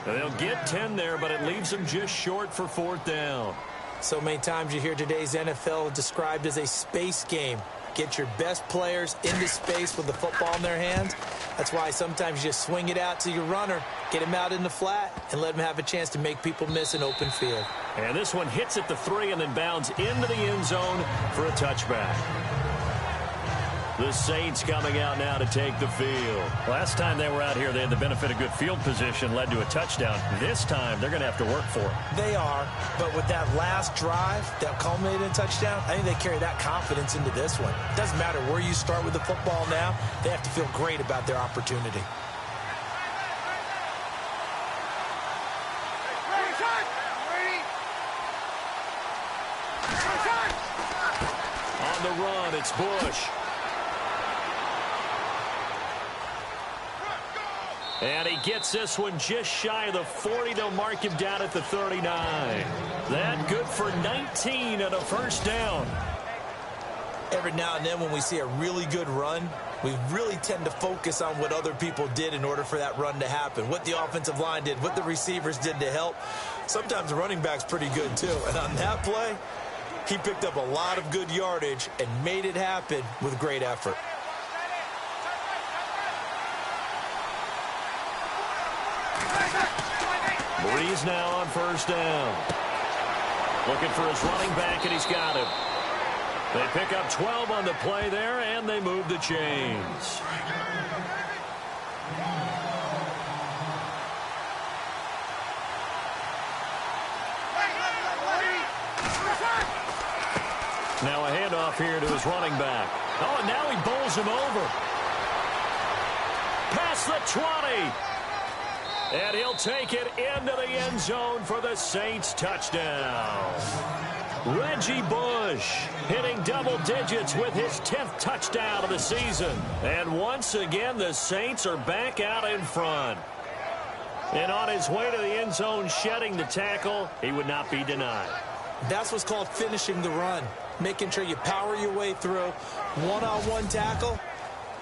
And they'll get 10 there, but it leaves them just short for 4th down. So many times you hear today's NFL described as a space game. Get your best players into space with the football in their hands. That's why sometimes you just swing it out to your runner, get him out in the flat, and let him have a chance to make people miss an open field. And this one hits at the 3 and then bounds into the end zone for a touchback. The Saints coming out now to take the field. Last time they were out here, they had the benefit of good field position, led to a touchdown. This time, they're going to have to work for it. They are, but with that last drive that culminated in a touchdown, I think they carry that confidence into this one. It doesn't matter where you start with the football now. They have to feel great about their opportunity. On the run, it's Bush. And he gets this one just shy of the 40. They'll mark him down at the 39. That good for 19 and a first down. Every now and then when we see a really good run, we really tend to focus on what other people did in order for that run to happen. What the offensive line did, what the receivers did to help. Sometimes the running back's pretty good too. And on that play, he picked up a lot of good yardage and made it happen with great effort. Breeze now on first down. Looking for his running back, and he's got him. They pick up 12 on the play there, and they move the chains. Now a handoff here to his running back. Oh, and now he bowls him over. Past the 20. And he'll take it into the end zone for the Saints touchdown. Reggie Bush hitting double digits with his 10th touchdown of the season. And once again, the Saints are back out in front. And on his way to the end zone, shedding the tackle, he would not be denied. That's what's called finishing the run. Making sure you power your way through. One-on-one tackle.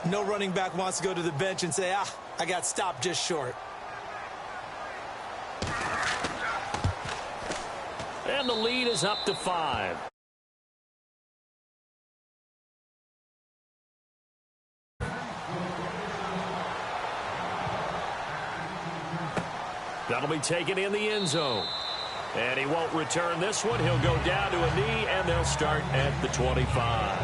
No running back wants to go to the bench and say, I got stopped just short. And the lead is up to 5. That'll be taken in the end zone. And he won't return this one. He'll go down to a knee, and they'll start at the 25.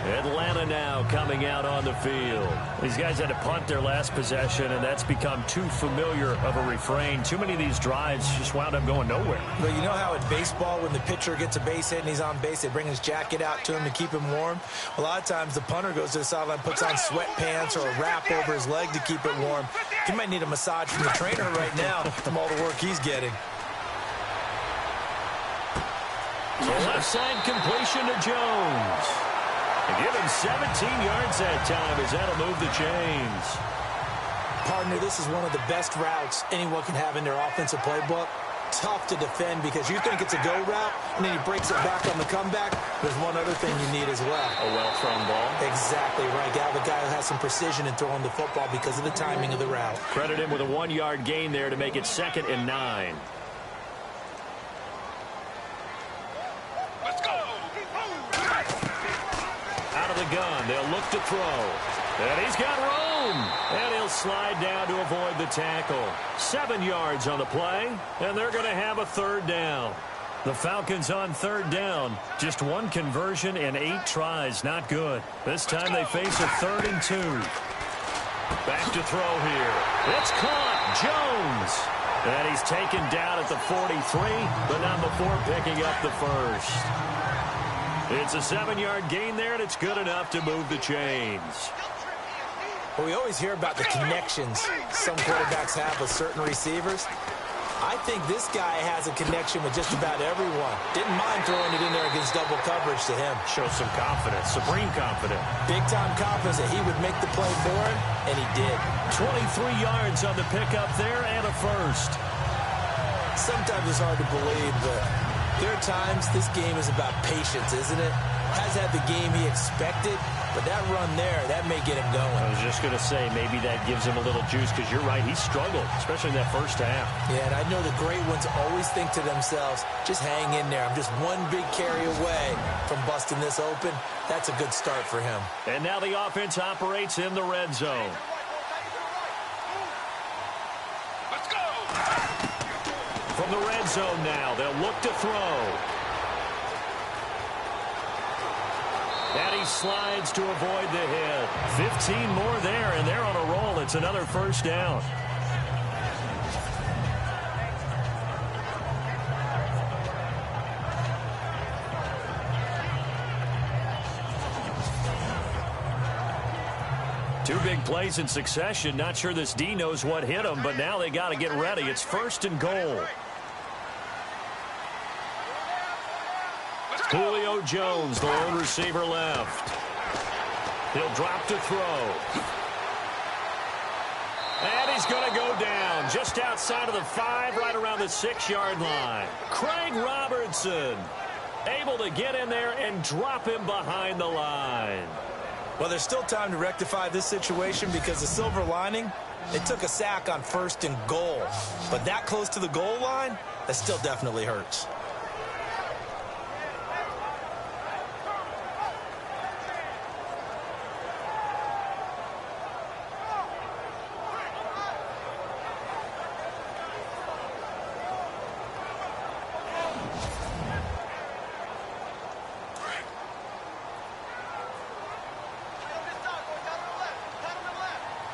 Atlanta now coming out on the field. These guys had to punt their last possession, and that's become too familiar of a refrain. Too many of these drives just wound up going nowhere. But you know how in baseball, when the pitcher gets a base hit and he's on base, they bring his jacket out to him to keep him warm? A lot of times the punter goes to the sideline, puts on sweatpants or a wrap over his leg to keep it warm. He might need a massage from the trainer right now from all the work he's getting. So left side completion to Jones. And give him 17 yards that time as that'll move the chains. Partner, this is one of the best routes anyone can have in their offensive playbook. tough to defend because you think it's a go route, and then he breaks it back on the comeback. There's one other thing you need as well. A well-thrown ball. Exactly right. Got a guy who has some precision in throwing the football because of the timing of the route. Credit him with a 1-yard gain there to make it 2nd and 9. Let's go. Out of the gun, they'll look to throw. And he's got room. And he'll slide down to avoid the tackle. 7 yards on the play, and they're going to have a 3rd down. The Falcons on 3rd down. Just 1 conversion in 8 tries. Not good. This time they face a 3rd and 2. Back to throw here. It's caught. Jones. And he's taken down at the 43, but not before picking up the first. It's a 7-yard gain there, and it's good enough to move the chains. Well, we always hear about the connections some quarterbacks have with certain receivers. I think this guy has a connection with just about everyone. Didn't mind throwing it in there against double coverage to him. Shows some confidence, supreme confidence. Big-time confidence that he would make the play for him, and he did. 23 yards on the pickup there and a first. Sometimes it's hard to believe, but there are times this game is about patience, isn't it? Has had the game he expected, but that run there, that may get him going. I was just going to say, maybe that gives him a little juice, because you're right, he struggled, especially in that first half. Yeah, and I know the great ones always think to themselves, just hang in there. I'm just one big carry away from busting this open. That's a good start for him. And now the offense operates in the red zone. Let's go. From the red zone now, they'll look to throw. And he slides to avoid the hit. 15 more there, and they're on a roll. It's another first down. Two big plays in succession. Not sure this D knows what hit him, but now they got to get ready. It's 1st and goal. Julio Jones, the lone receiver left. He'll drop to throw. And he's going to go down just outside of the 5, right around the 6-yard line. Craig Robertson able to get in there and drop him behind the line. Well, there's still time to rectify this situation because the silver lining, they took a sack on 1st and goal. But that close to the goal line, that still definitely hurts.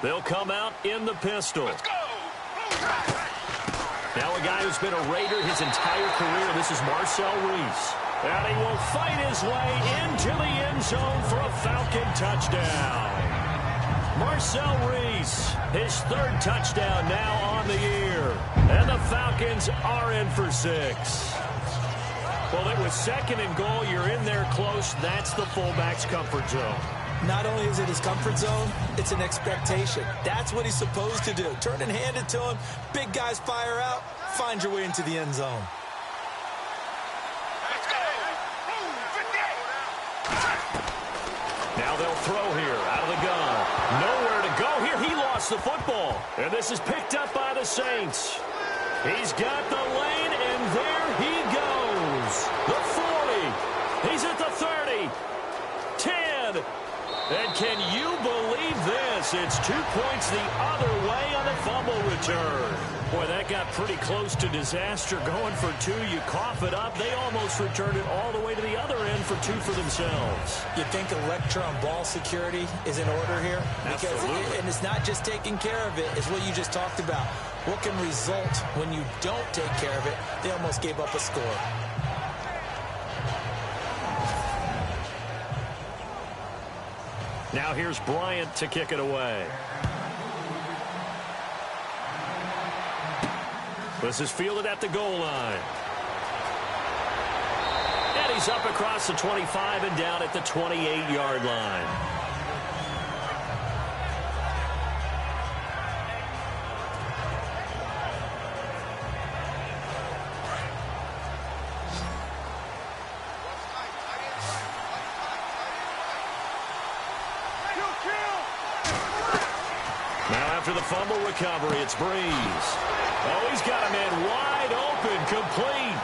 They'll come out in the pistol. Let's go. Now a guy who's been a Raider his entire career. This is Marcel Reese. And he will fight his way into the end zone for a Falcon touchdown. Marcel Reese, his 3rd touchdown now on the year. And the Falcons are in for 6. Well, it was 2nd and goal. You're in there close. That's the fullback's comfort zone. Not only is it his comfort zone, it's an expectation. That's what he's supposed to do. Turn and hand it to him. Big guys fire out. Find your way into the end zone. Let's go. Now they'll throw here out of the gun. Nowhere to go here. He lost the football. And this is picked up by the Saints. He's got the lane, and there he goes. The 40. He's at the 30. 10. And can you believe this? It's 2 points the other way on the fumble return. Boy, that got pretty close to disaster. Going for 2, you cough it up. They almost returned it all the way to the other end for 2 for themselves. You think electron ball security is in order here? Absolutely. And it's not just taking care of it. It's what you just talked about. What can result when you don't take care of it? They almost gave up a score. Now here's Bryant to kick it away. This is fielded at the goal line. And he's up across the 25 and down at the 28-yard line. After the fumble recovery, it's Breeze. Oh, he's got a man wide open, complete.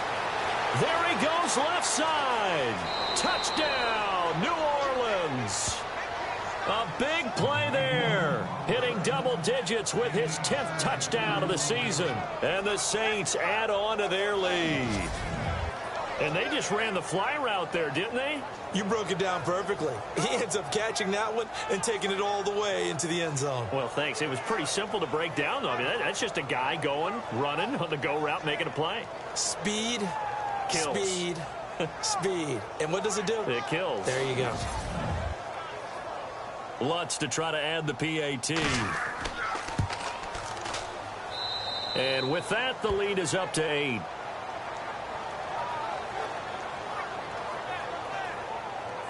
There he goes, left side. Touchdown, New Orleans. A big play there. Hitting double digits with his 10th touchdown of the season. And the Saints add on to their lead. And they just ran the fly route there, didn't they? You broke it down perfectly. He ends up catching that one and taking it all the way into the end zone. Well, thanks. It was pretty simple to break down, though. I mean, that's just a guy going, running on the go route, making a play. Speed, kills. Speed, speed. And what does it do? It kills. There you go. Lutz to try to add the PAT. And with that, the lead is up to 8.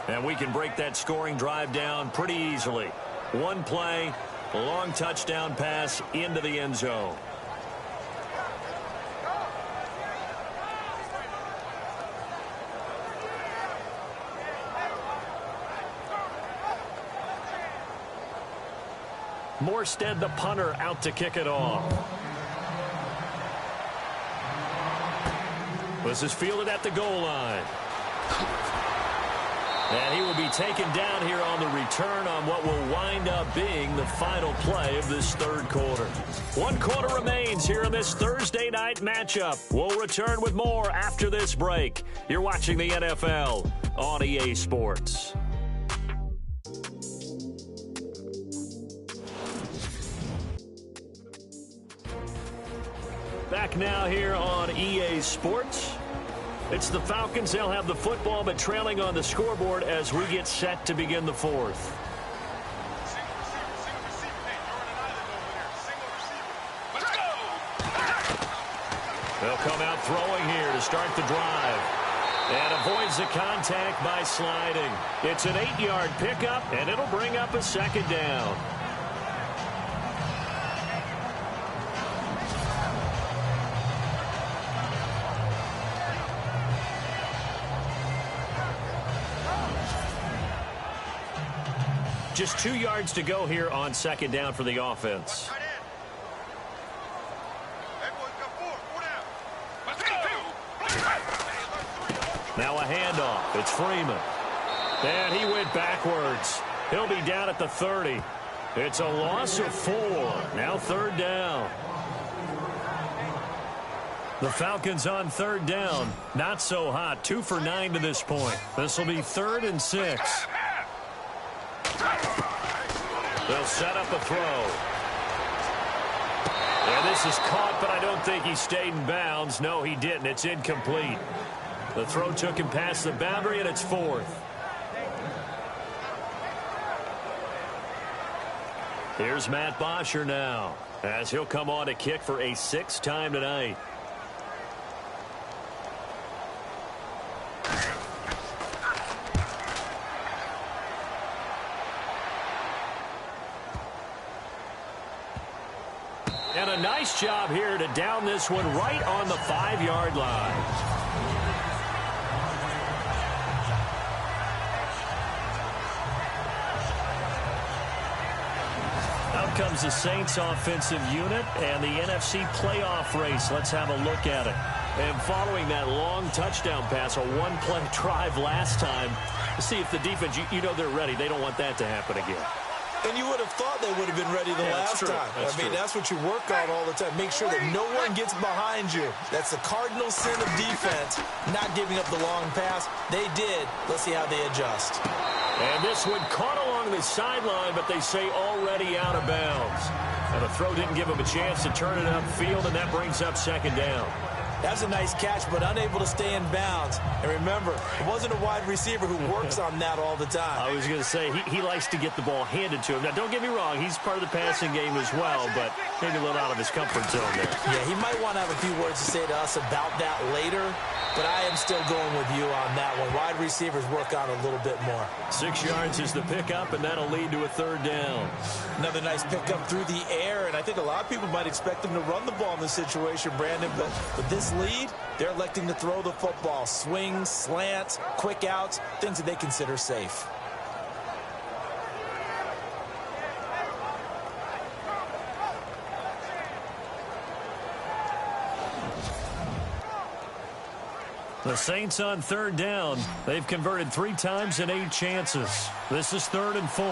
And we can break that scoring drive down pretty easily. One play, a long touchdown pass into the end zone. Morstead, the punter, out to kick it off. This is fielded at the goal line. And he will be taken down here on the return on what will wind up being the final play of this third quarter. 1 quarter remains here in this Thursday night matchup. We'll return with more after this break. You're watching the NFL on EA Sports. Back now here on EA Sports. It's the Falcons. They'll have the football, but trailing on the scoreboard as we get set to begin the fourth. They'll come out throwing here to start the drive. And avoids the contact by sliding. It's an 8-yard pickup, and it'll bring up a second down. Just 2 yards to go here on second down for the offense. Now a handoff. It's Freeman. And he went backwards. He'll be down at the 30. It's a loss of 4. Now third down. The Falcons on third down. Not so hot. 2 for 9 to this point. This will be 3rd and 6. They'll set up a throw. And this is caught, but I don't think he stayed in bounds. No, he didn't. It's incomplete. The throw took him past the boundary, and it's 4th. Here's Matt Bosher now, as he'll come on to kick for a 6th time tonight. And a nice job here to down this one right on the 5-yard line. Out comes the Saints offensive unit and the NFC playoff race. Let's have a look at it. And following that long touchdown pass, a one-play drive last time, to see if the defense, you know they're ready. They don't want that to happen again. And you would have thought they would have been ready the last time. That's what you work on all the time. Make sure that no one gets behind you. That's the cardinal sin of defense, not giving up the long pass. They did. Let's see how they adjust. And this one caught along the sideline, but they say already out of bounds. And the throw didn't give him a chance to turn it upfield, and that brings up second down. That's a nice catch, but unable to stay in bounds. And remember, it wasn't a wide receiver who works on that all the time. I was going to say, he likes to get the ball handed to him. Now, don't get me wrong, he's part of the passing game as well, but maybe a little out of his comfort zone there. Yeah, he might want to have a few words to say to us about that later, but I am still going with you on that one. Wide receivers work on a little bit more. 6 yards is the pickup, and that'll lead to a third down. Another nice pickup through the air, and I think a lot of people might expect them to run the ball in this situation, Brandon, but with this lead, they're electing to throw the football. Swings, slants, quick outs, things that they consider safe. The Saints on third down. They've converted 3 times in 8 chances. This is 3rd and 4.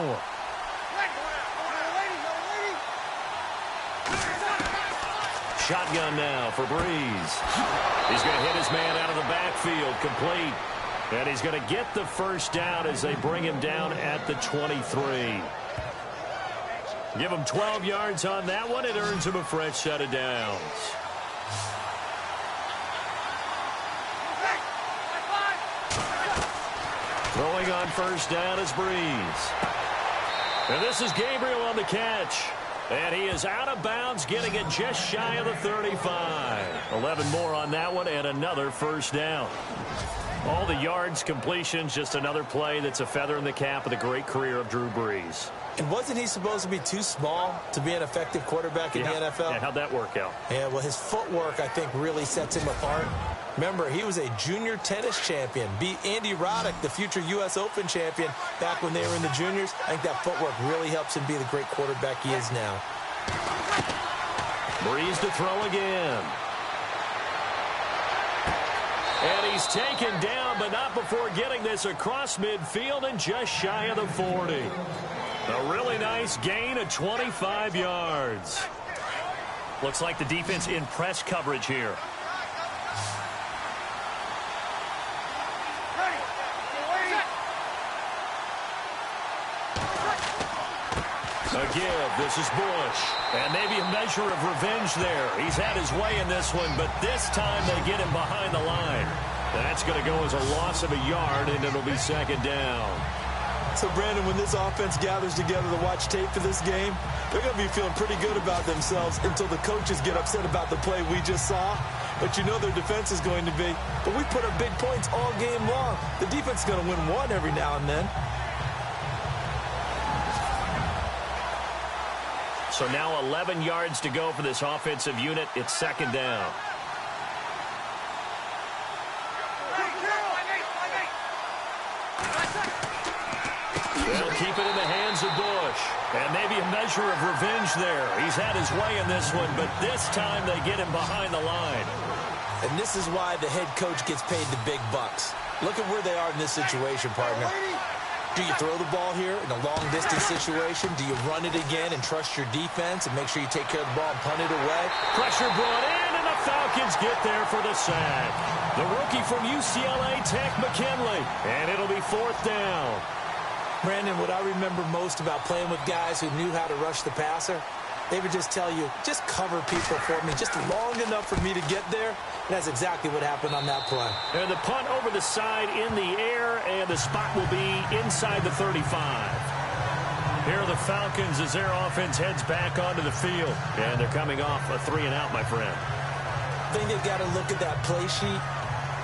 Shotgun now for Breeze. He's going to hit his man out of the backfield, complete. And he's going to get the first down as they bring him down at the 23. Give him 12 yards on that one. It earns him a fresh set of downs. Throwing on first down is Breeze. And this is Gabriel on the catch. And he is out of bounds, getting it just shy of the 35. 11 more on that one, and another first down. All the yards, completions, just another play that's a feather in the cap of the great career of Drew Brees. And wasn't he supposed to be too small to be an effective quarterback in the NFL? Yeah, how'd that work out? Yeah, well, his footwork, I think, really sets him apart. Remember, he was a junior tennis champion, beat Andy Roddick, the future U.S. Open champion, back when they were in the juniors. I think that footwork really helps him be the great quarterback he is now. Breeze to throw again. And he's taken down, but not before getting this across midfield and just shy of the 40. A really nice gain of 25 yards. Looks like the defense in press coverage here. A give. This is Bush. And maybe a measure of revenge there. He's had his way in this one, but this time they get him behind the line. That's going to go as a loss of a yard, and it'll be 2nd down. So, Brandon, when this offense gathers together to watch tape for this game, they're going to be feeling pretty good about themselves until the coaches get upset about the play we just saw. But you know their defense is going to be. But we put up big points all game long. The defense is going to win one every now and then. So now 11 yards to go for this offensive unit. It's 2nd down. They'll keep it in the hands of Bush. And maybe a measure of revenge there. He's had his way in this one, but this time they get him behind the line. And this is why the head coach gets paid the big bucks. Look at where they are in this situation, partner. Do you throw the ball here in a long-distance situation? Do you run it again and trust your defense and make sure you take care of the ball and punt it away? Pressure brought in, and the Falcons get there for the sack. The rookie from UCLA, Tech McKinley, and it'll be 4th down. Brandon, what I remember most about playing with guys who knew how to rush the passer, they would just tell you, just cover people for me, just long enough for me to get there. And that's exactly what happened on that play. And the punt over the side in the air, and the spot will be inside the 35. Here are the Falcons as their offense heads back onto the field. And they're coming off a 3-and-out, my friend. I think they've got to look at that play sheet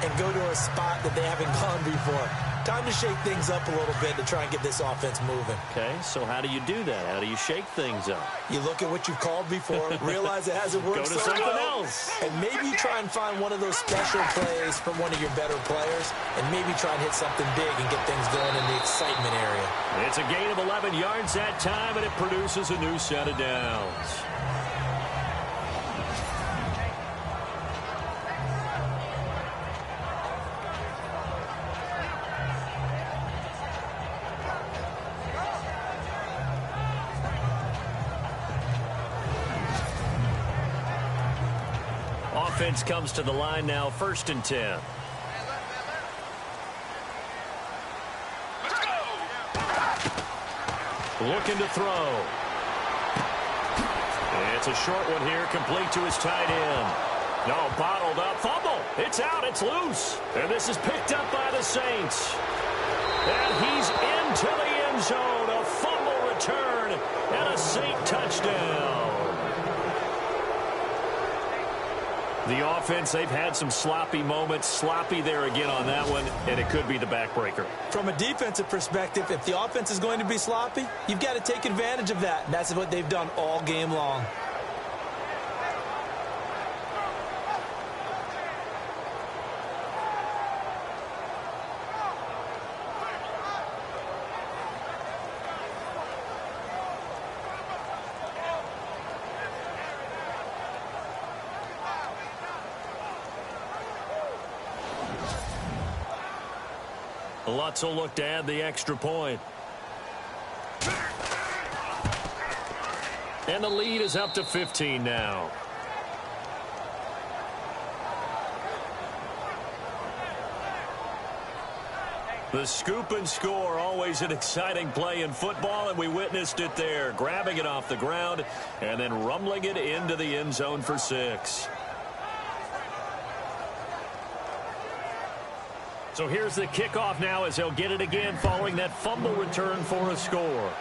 and go to a spot that they haven't gone before. Time to shake things up a little bit to try and get this offense moving. Okay, so how do you do that? How do you shake things up? You look at what you've called before, realize it hasn't worked Go to something else. And maybe try and find one of those special plays from one of your better players, and maybe try and hit something big and get things going in the excitement area. It's a gain of 11 yards that time, and it produces a new set of downs. Offense comes to the line now, 1st and 10. Let's go! Looking to throw. It's a short one here, complete to his tight end. No, bottled up, fumble. It's out, it's loose. And this is picked up by the Saints. And he's into the end zone. A fumble return and a Saint touchdown. The offense, they've had some sloppy moments. Sloppy there again on that one, and it could be the backbreaker. From a defensive perspective, if the offense is going to be sloppy, you've got to take advantage of that. And that's what they've done all game long. Lutz will look to add the extra point. And the lead is up to 15 now. The scoop and score, always an exciting play in football, and we witnessed it there, grabbing it off the ground and then rumbling it into the end zone for 6. So here's the kickoff now as they'll get it again following that fumble return for a score.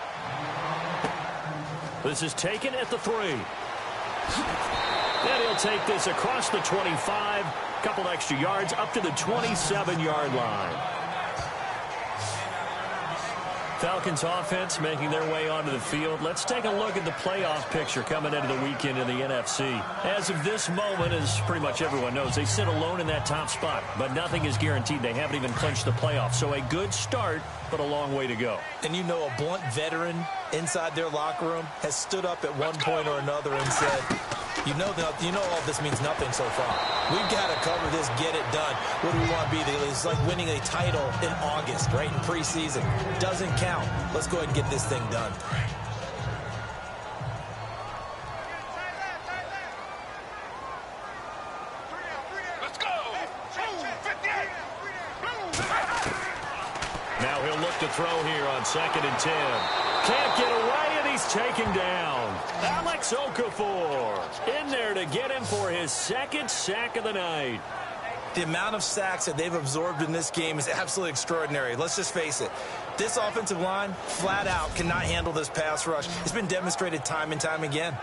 This is taken at the 3. And he'll take this across the 25, couple extra yards up to the 27-yard line. Falcons offense making their way onto the field. Let's take a look at the playoff picture coming into the weekend in the NFC. As of this moment, as pretty much everyone knows, they sit alone in that top spot, but nothing is guaranteed. They haven't even clinched the playoffs. So a good start, but a long way to go. And you know, a blunt veteran inside their locker room has stood up at one point or another and said, you know all this means nothing so far. We've got to cover this, get it done. What do we want to be? It's like winning a title in August, right, in preseason. Doesn't count. Let's go ahead and get this thing done. Let's go. 58. Now he'll look to throw here on 2nd and 10. Can't get away, and he's taken down. Alex Okafor in there to get him for his 2nd sack of the night. The amount of sacks that they've absorbed in this game is absolutely extraordinary. Let's just face it. This offensive line, flat out, cannot handle this pass rush. It's been demonstrated time and time again.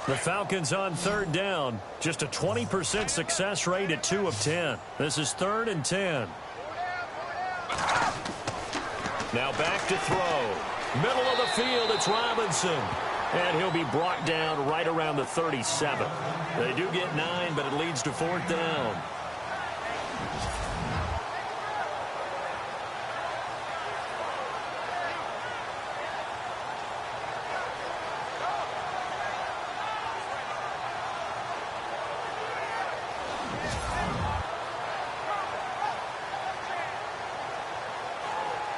The Falcons on 3rd down. Just a 20% success rate at 2 of 10. This is 3rd and 10. Now back to throw. Middle of the field, it's Robinson. And he'll be brought down right around the 37. They do get 9, but it leads to 4th down.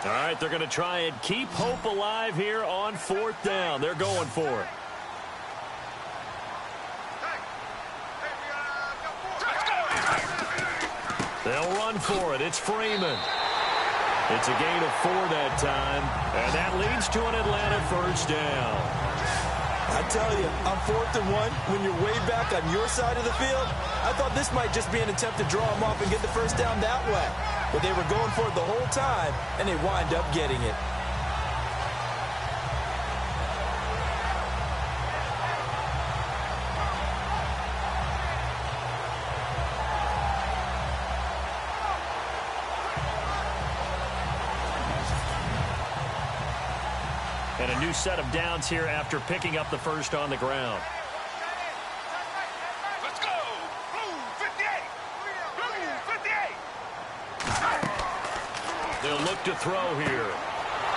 All right, they're going to try and keep hope alive here on 4th down. They're going for it. They'll run for it. It's Freeman. It's a gain of 4 that time, and that leads to an Atlanta 1st down. I tell you, on 4th and 1, when you're way back on your side of the field, I thought this might just be an attempt to draw them off and get the 1st down that way. But they were going for it the whole time, and they wind up getting it. And a new set of downs here after picking up the 1st on the ground. Let's go. Blue 58. Blue 58. They'll look to throw here.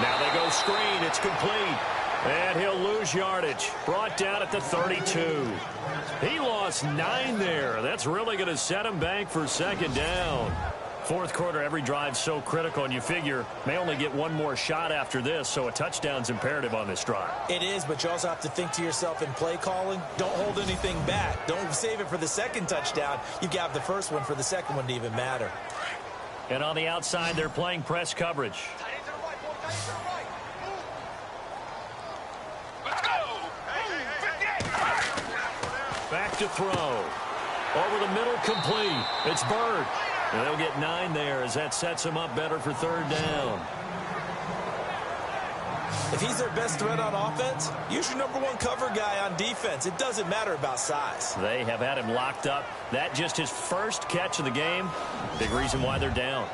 Now they go screen. It's complete. And he'll lose yardage. Brought down at the 32. He lost 9 there. That's really going to set him back for 2nd down. 4th quarter, every drive so critical, and you figure may only get one more shot after this, so a touchdown's imperative on this drive. It is, but you also have to think to yourself in play calling, don't hold anything back. Don't save it for the 2nd touchdown. You got the 1st one for the 2nd one to even matter. And on the outside, they're playing press coverage. Let's go. 58. Back to throw. Over the middle, complete. It's Bird. And they'll get 9 there as that sets him up better for 3rd down. If he's their best threat on offense, use your #1 cover guy on defense. It doesn't matter about size. They have had him locked up. That just his 1st catch of the game. Big reason why they're down.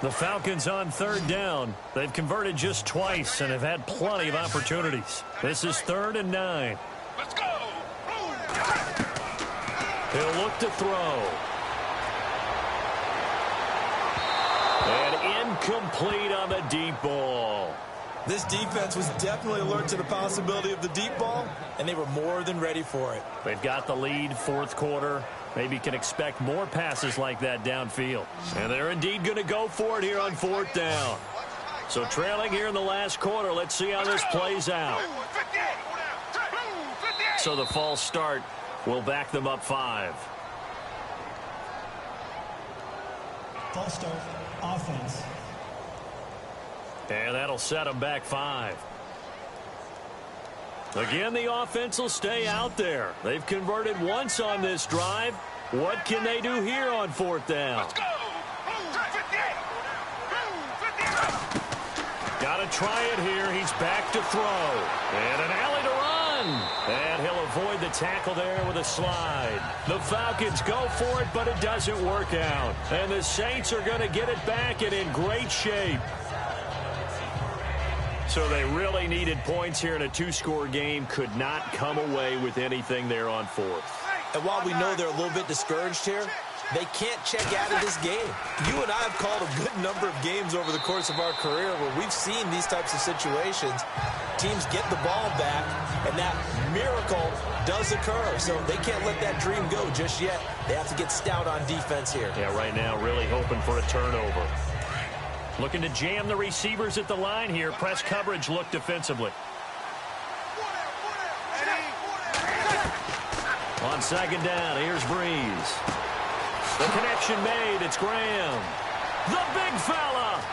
The Falcons on third down. They've converted just twice and have had plenty of opportunities. This is 3rd and 9. Let's go. He'll look to throw. And incomplete on the deep ball. This defense was definitely alert to the possibility of the deep ball, and they were more than ready for it. They've got the lead, 4th quarter. Maybe can expect more passes like that downfield. And they're indeed going to go for it here on 4th down. So trailing here in the last quarter. Let's see how this plays out. So the false start will back them up 5. False start, offense. And that'll set them back 5. Again, the offense will stay out there. They've converted once on this drive. What can they do here on 4th down? Let's go. Got to try it here. He's back to throw. And an alley to run. And he'll avoid the tackle there with a slide. The Falcons go for it, but it doesn't work out. And the Saints are going to get it back and in great shape. So they really needed points here in a 2-score game. Could not come away with anything there on 4th. And while we know they're a little bit discouraged here, they can't check out of this game. You and I have called a good number of games over the course of our career where we've seen these types of situations. Teams get the ball back, and that miracle does occur. So they can't let that dream go just yet. They have to get stout on defense here. Yeah, right now really hoping for a turnover. Looking to jam the receivers at the line here. Press coverage look defensively. On 2nd down, here's Breeze. The connection made. It's Graham. The big fella.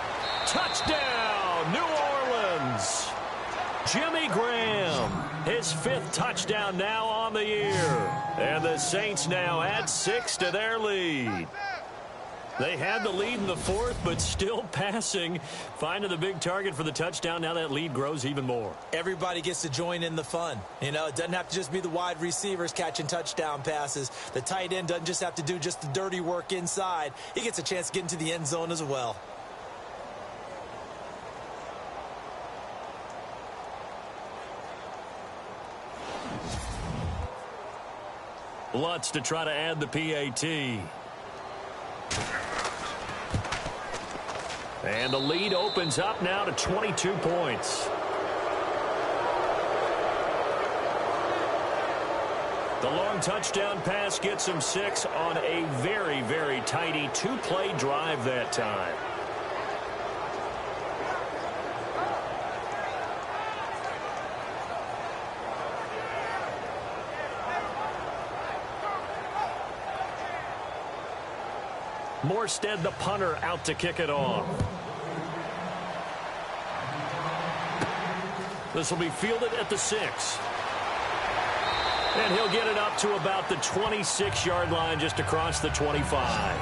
Touchdown, New Orleans. Jimmy Graham. His 5th touchdown now on the year. And the Saints now add 6 to their lead. They had the lead in the 4th, but still passing. Finding the big target for the touchdown. Now that lead grows even more. Everybody gets to join in the fun. You know, it doesn't have to just be the wide receivers catching touchdown passes. The tight end doesn't just have to do just the dirty work inside. He gets a chance to get into the end zone as well. Lutz to try to add the PAT. And the lead opens up now to 22 points. The long touchdown pass gets him 6 on a very, very tidy 2-play drive that time. Morstead, the punter, out to kick it off. This will be fielded at the 6. And he'll get it up to about the 26-yard line, just across the 25.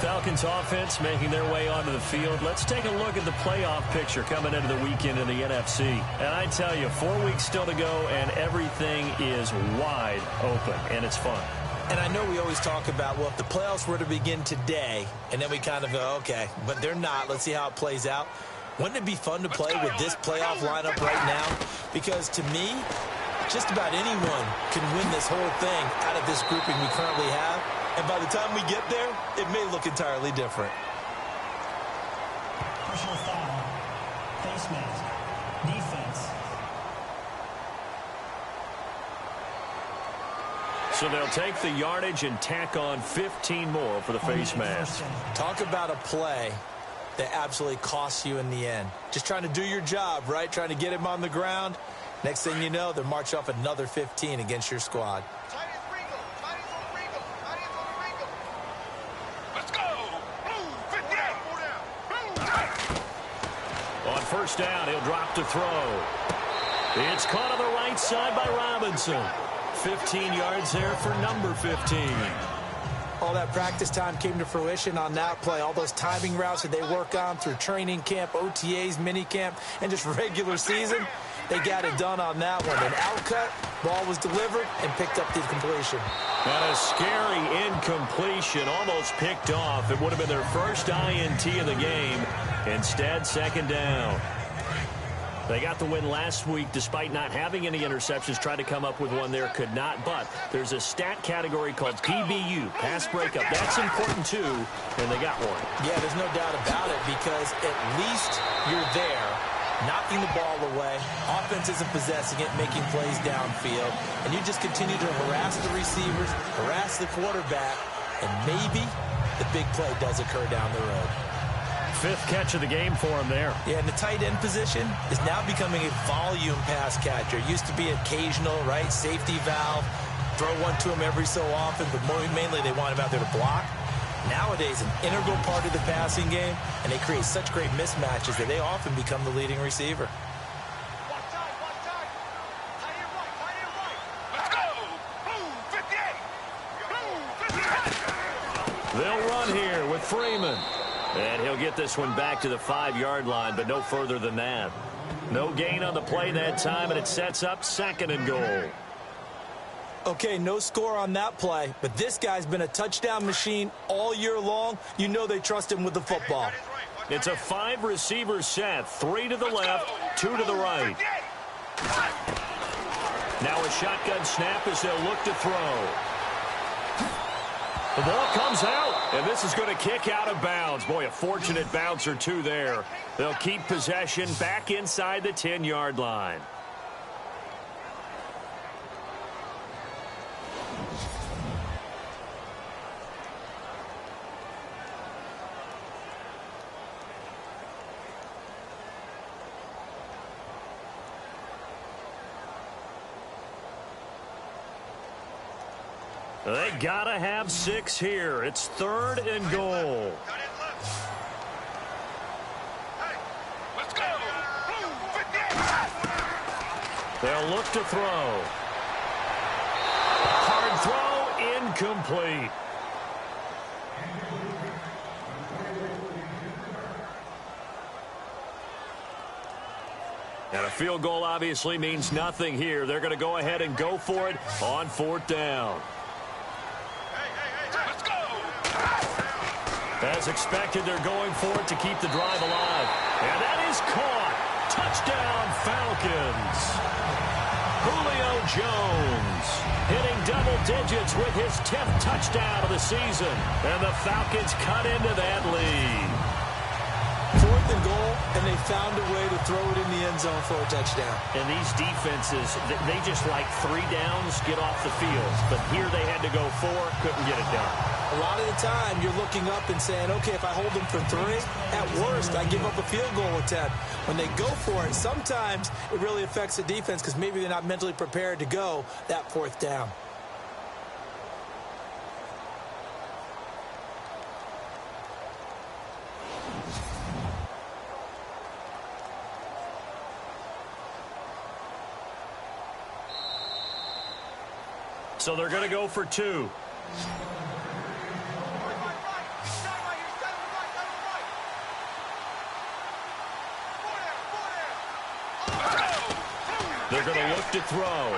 Falcons offense making their way onto the field. Let's take a look at the playoff picture coming into the weekend in the NFC. And I tell you, 4 weeks still to go, and everything is wide open, and it's fun. And I know we always talk about, well, if the playoffs were to begin today, and then we kind of go, okay, but they're not. Let's see how it plays out. Wouldn't it be fun to play with this playoff lineup right now? Because to me, just about anyone can win this whole thing out of this grouping we currently have. And by the time we get there, it may look entirely different. Personal foul. Face mask. Defense. So they'll take the yardage and tack on 15 more for the face mask. Talk about a play that absolutely costs you in the end. Just trying to do your job, right? Trying to get him on the ground. Next thing you know, they're march off another 15 against your squad. Let's go. On 1st down, he'll drop to throw. It's caught on the right side by Robinson. 15 yards there for number 15. All that practice time came to fruition on that play. All those timing routes that they work on through training camp, OTAs, minicamp, and just regular season, they got it done on that one. An outcut, ball was delivered, and picked up the completion. And a scary incompletion, almost picked off. It would have been their first INT of the game. Instead, second down. They got the win last week despite not having any interceptions. Tried to come up with one there, could not. But there's a stat category called PBU, pass breakup. That's important too, and they got one. Yeah, there's no doubt about it because at least you're there, knocking the ball away. Offense isn't possessing it, making plays downfield. And you just continue to harass the receivers, harass the quarterback, and maybe the big play does occur down the road. Fifth catch of the game for him there. Yeah, and the tight end position is now becoming a volume pass catcher. Used to be occasional, right? Safety valve. Throw one to him every so often, but mainly they want him out there to block. Nowadays, an integral part of the passing game, and they create such great mismatches that they often become the leading receiver. Let's go! Blue 58! Blue 58! They'll run here with Freeman. And he'll get this one back to the 5-yard line, but no further than that. No gain on the play that time, and it sets up second and goal. Okay, no score on that play, but this guy's been a touchdown machine all year long. You know they trust him with the football. It's a 5-receiver set, 3 to the left, 2 to the right. Now a shotgun snap as they'll look to throw. The ball comes out, and this is going to kick out of bounds. Boy, a fortunate bounce or two there. They'll keep possession back inside the 10-yard line. They gotta have 6 here. It's 3rd and goal. Hey, let's go! Blue 58! They'll look to throw. Hard throw, incomplete. And a field goal obviously means nothing here. They're going to go ahead and go for it on 4th down. As expected, they're going for it to keep the drive alive. And that is caught. Touchdown, Falcons. Julio Jones hitting double digits with his 10th touchdown of the season. And the Falcons cut into that lead. 4th and goal, and they found a way to throw it in the end zone for a touchdown. And these defenses, they just like 3 downs, get off the field. But here they had to go 4, couldn't get it done. A lot of the time, you're looking up and saying, okay, if I hold them for 3, at worst, I give up a field goal attempt. When they go for it, sometimes it really affects the defense because maybe they're not mentally prepared to go that 4th down. So they're going to go for 2. They're going to look to throw.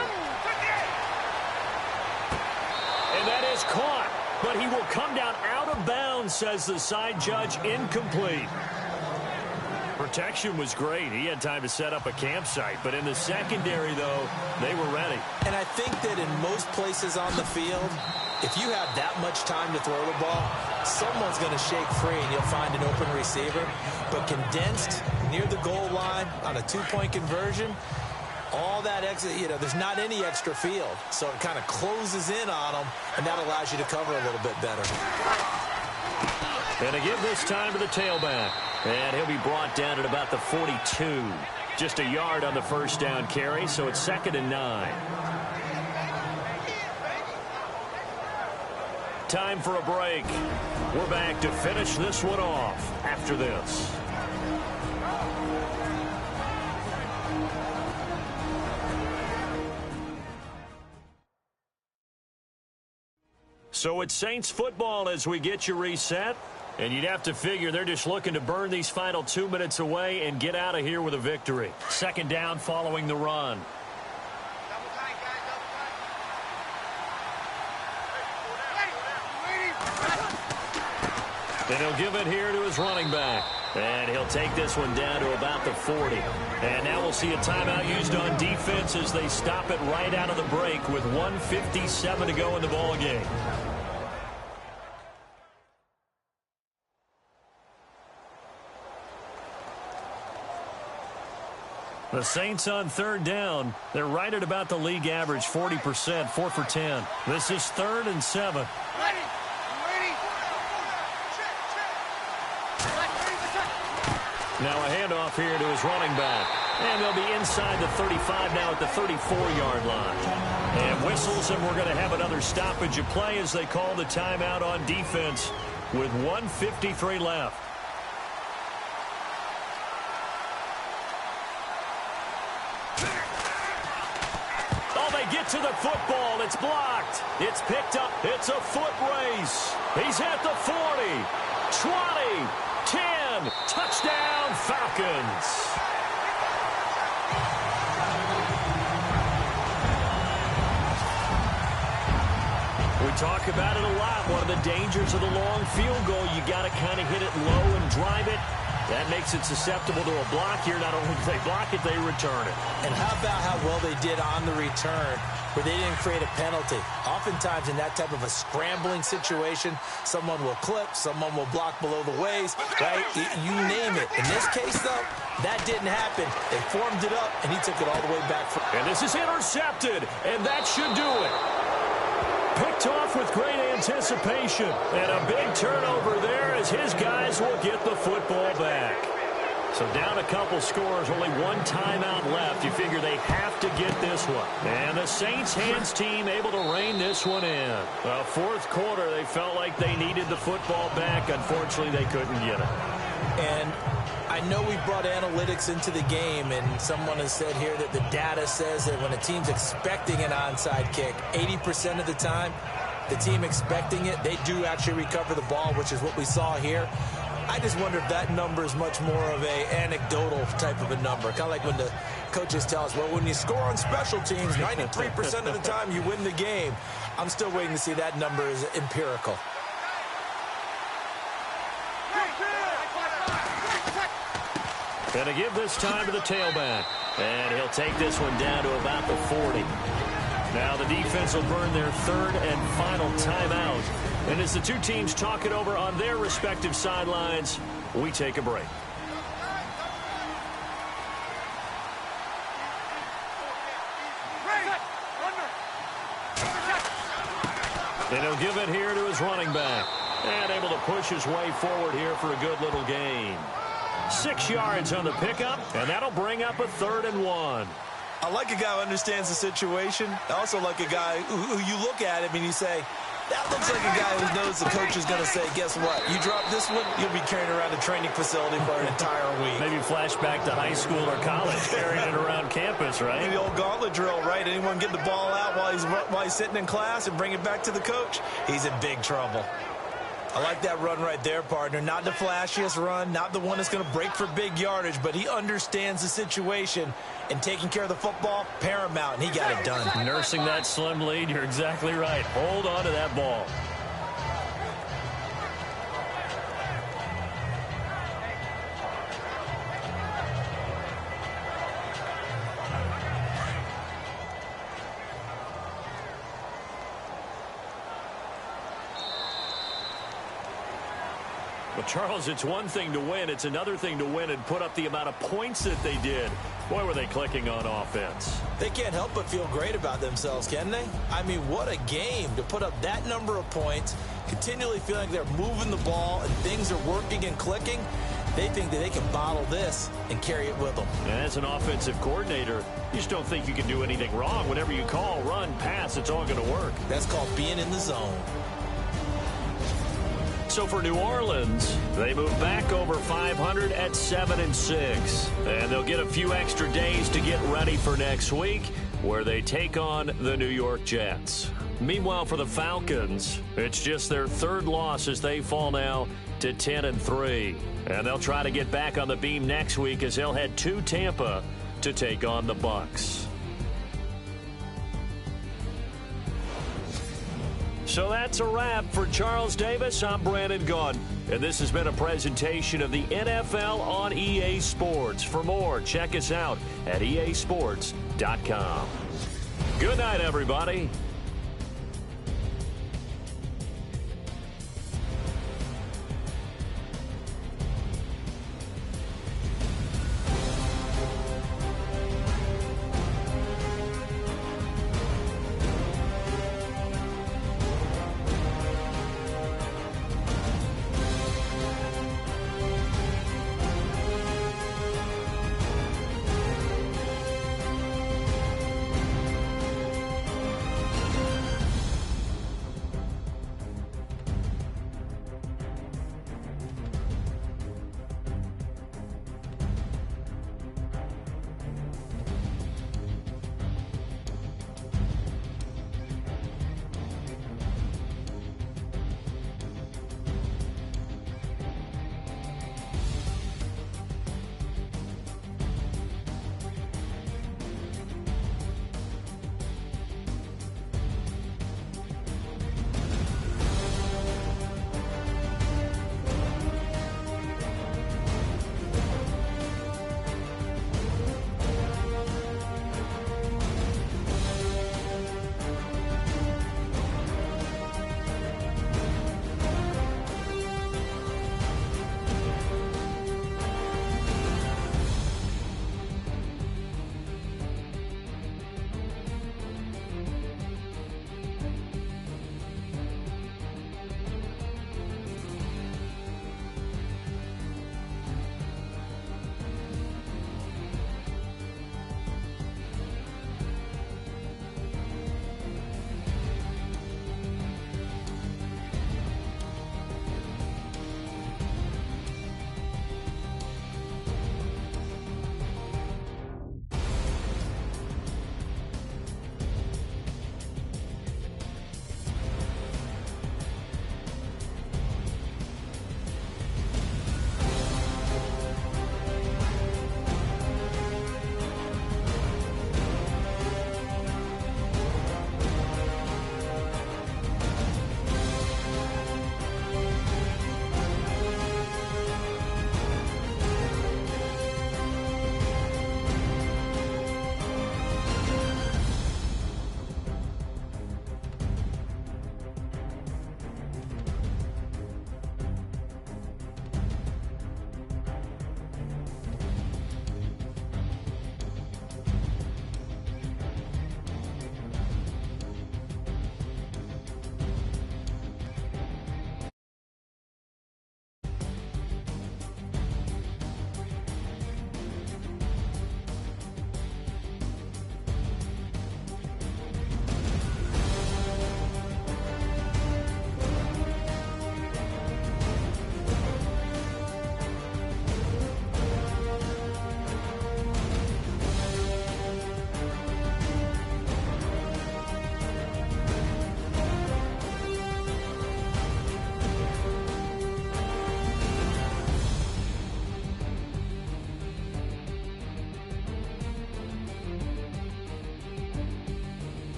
And that is caught. But he will come down out of bounds, says the side judge. Incomplete. Protection was great. He had time to set up a campsite. But in the secondary, though, they were ready. And I think that in most places on the field, if you have that much time to throw the ball, someone's going to shake free and you'll find an open receiver. But condensed near the goal line on a 2-point conversion, all that exit, there's not any extra field. So it kind of closes in on them, and that allows you to cover a little bit better. And again this time to the tailback. And he'll be brought down at about the 42. Just a yard on the first down carry, so it's 2nd and 9. Time for a break. We're back to finish this one off after this. So it's Saints football as we get you reset. And you'd have to figure they're just looking to burn these final 2 minutes away and get out of here with a victory. 2nd down following the run. And he'll give it here to his running back. And he'll take this one down to about the 40. And now we'll see a timeout used on defense as they stop it right out of the break with 1:57 to go in the ball game. The Saints on third down. They're right at about the league average, 40%, 4 for 10. This is 3rd and 7. Now a handoff here to his running back. And they'll be inside the 35 now at the 34-yard line. And whistles, and we're going to have another stoppage of play as they call the timeout on defense with 1:53 left. Get to the football. It's blocked. It's picked up. It's a foot race. He's at the 40, 20, 10. Touchdown, Falcons. We talk about it a lot. One of the dangers of the long field goal, you got to kind of hit it low and drive it. That makes it susceptible to a block here. Not only do they block it, they return it. And how about how well they did on the return where they didn't create a penalty? Oftentimes in that type of a scrambling situation, someone will clip, someone will block below the waist, right? You name it. In this case, though, that didn't happen. They formed it up, and he took it all the way back. And this is intercepted, and that should do it. Picked off with great anticipation. And a big turnover there as his guys will get the football back. So down a couple scores, only one timeout left. You figure they have to get this one. And the Saints hands team able to rein this one in. Fourth quarter, they felt like they needed the football back. Unfortunately, they couldn't get it. And I know we brought analytics into the game, and someone has said here that the data says that when a team's expecting an onside kick, 80% of the time, the team expecting it, they do actually recover the ball, which is what we saw here. I just wonder if that number is much more of a anecdotal type of a number. Kind of like when the coaches tell us, well, when you score on special teams, 93% of the time you win the game. I'm still waiting to see that number is empirical. Gonna give this time to the tailback. And he'll take this one down to about the 40. Now the defense will burn their third and final timeout. And as the two teams talk it over on their respective sidelines, we take a break. And he'll give it here to his running back. And able to push his way forward here for a good little gain. 6 yards on the pickup, and that'll bring up a 3rd and 1. I like a guy who understands the situation. I also like a guy who you look at him and you say, that looks like a guy who knows the coach is going to say, guess what? You drop this one, you'll be carrying around a training facility for an entire week. Maybe flashback to high school or college, carrying it around campus, right? Maybe the old gauntlet drill, right? Anyone get the ball out while he's sitting in class and bring it back to the coach? He's in big trouble. I like that run right there, partner. Not the flashiest run, not the one that's going to break for big yardage, but he understands the situation, and taking care of the football, paramount, and he got it done. Nursing that slim lead, you're exactly right. Hold on to that ball. Well, Charles, it's one thing to win. It's another thing to win and put up the amount of points that they did. Boy, were they clicking on offense. They can't help but feel great about themselves, can they? I mean, what a game to put up that number of points, continually feeling they're moving the ball and things are working and clicking. They think that they can bottle this and carry it with them. And as an offensive coordinator, you just don't think you can do anything wrong. Whatever you call, run, pass, it's all going to work. That's called being in the zone. So for New Orleans, they move back over 500 at 7-6. And they'll get a few extra days to get ready for next week, where they take on the New York Jets. Meanwhile, for the Falcons, it's just their third loss as they fall now to 10-3. And they'll try to get back on the beam next week as they'll head to Tampa to take on the Bucs. So that's a wrap. For Charles Davis, I'm Brandon Gaudin. And this has been a presentation of the NFL on EA Sports. For more, check us out at easports.com. Good night, everybody.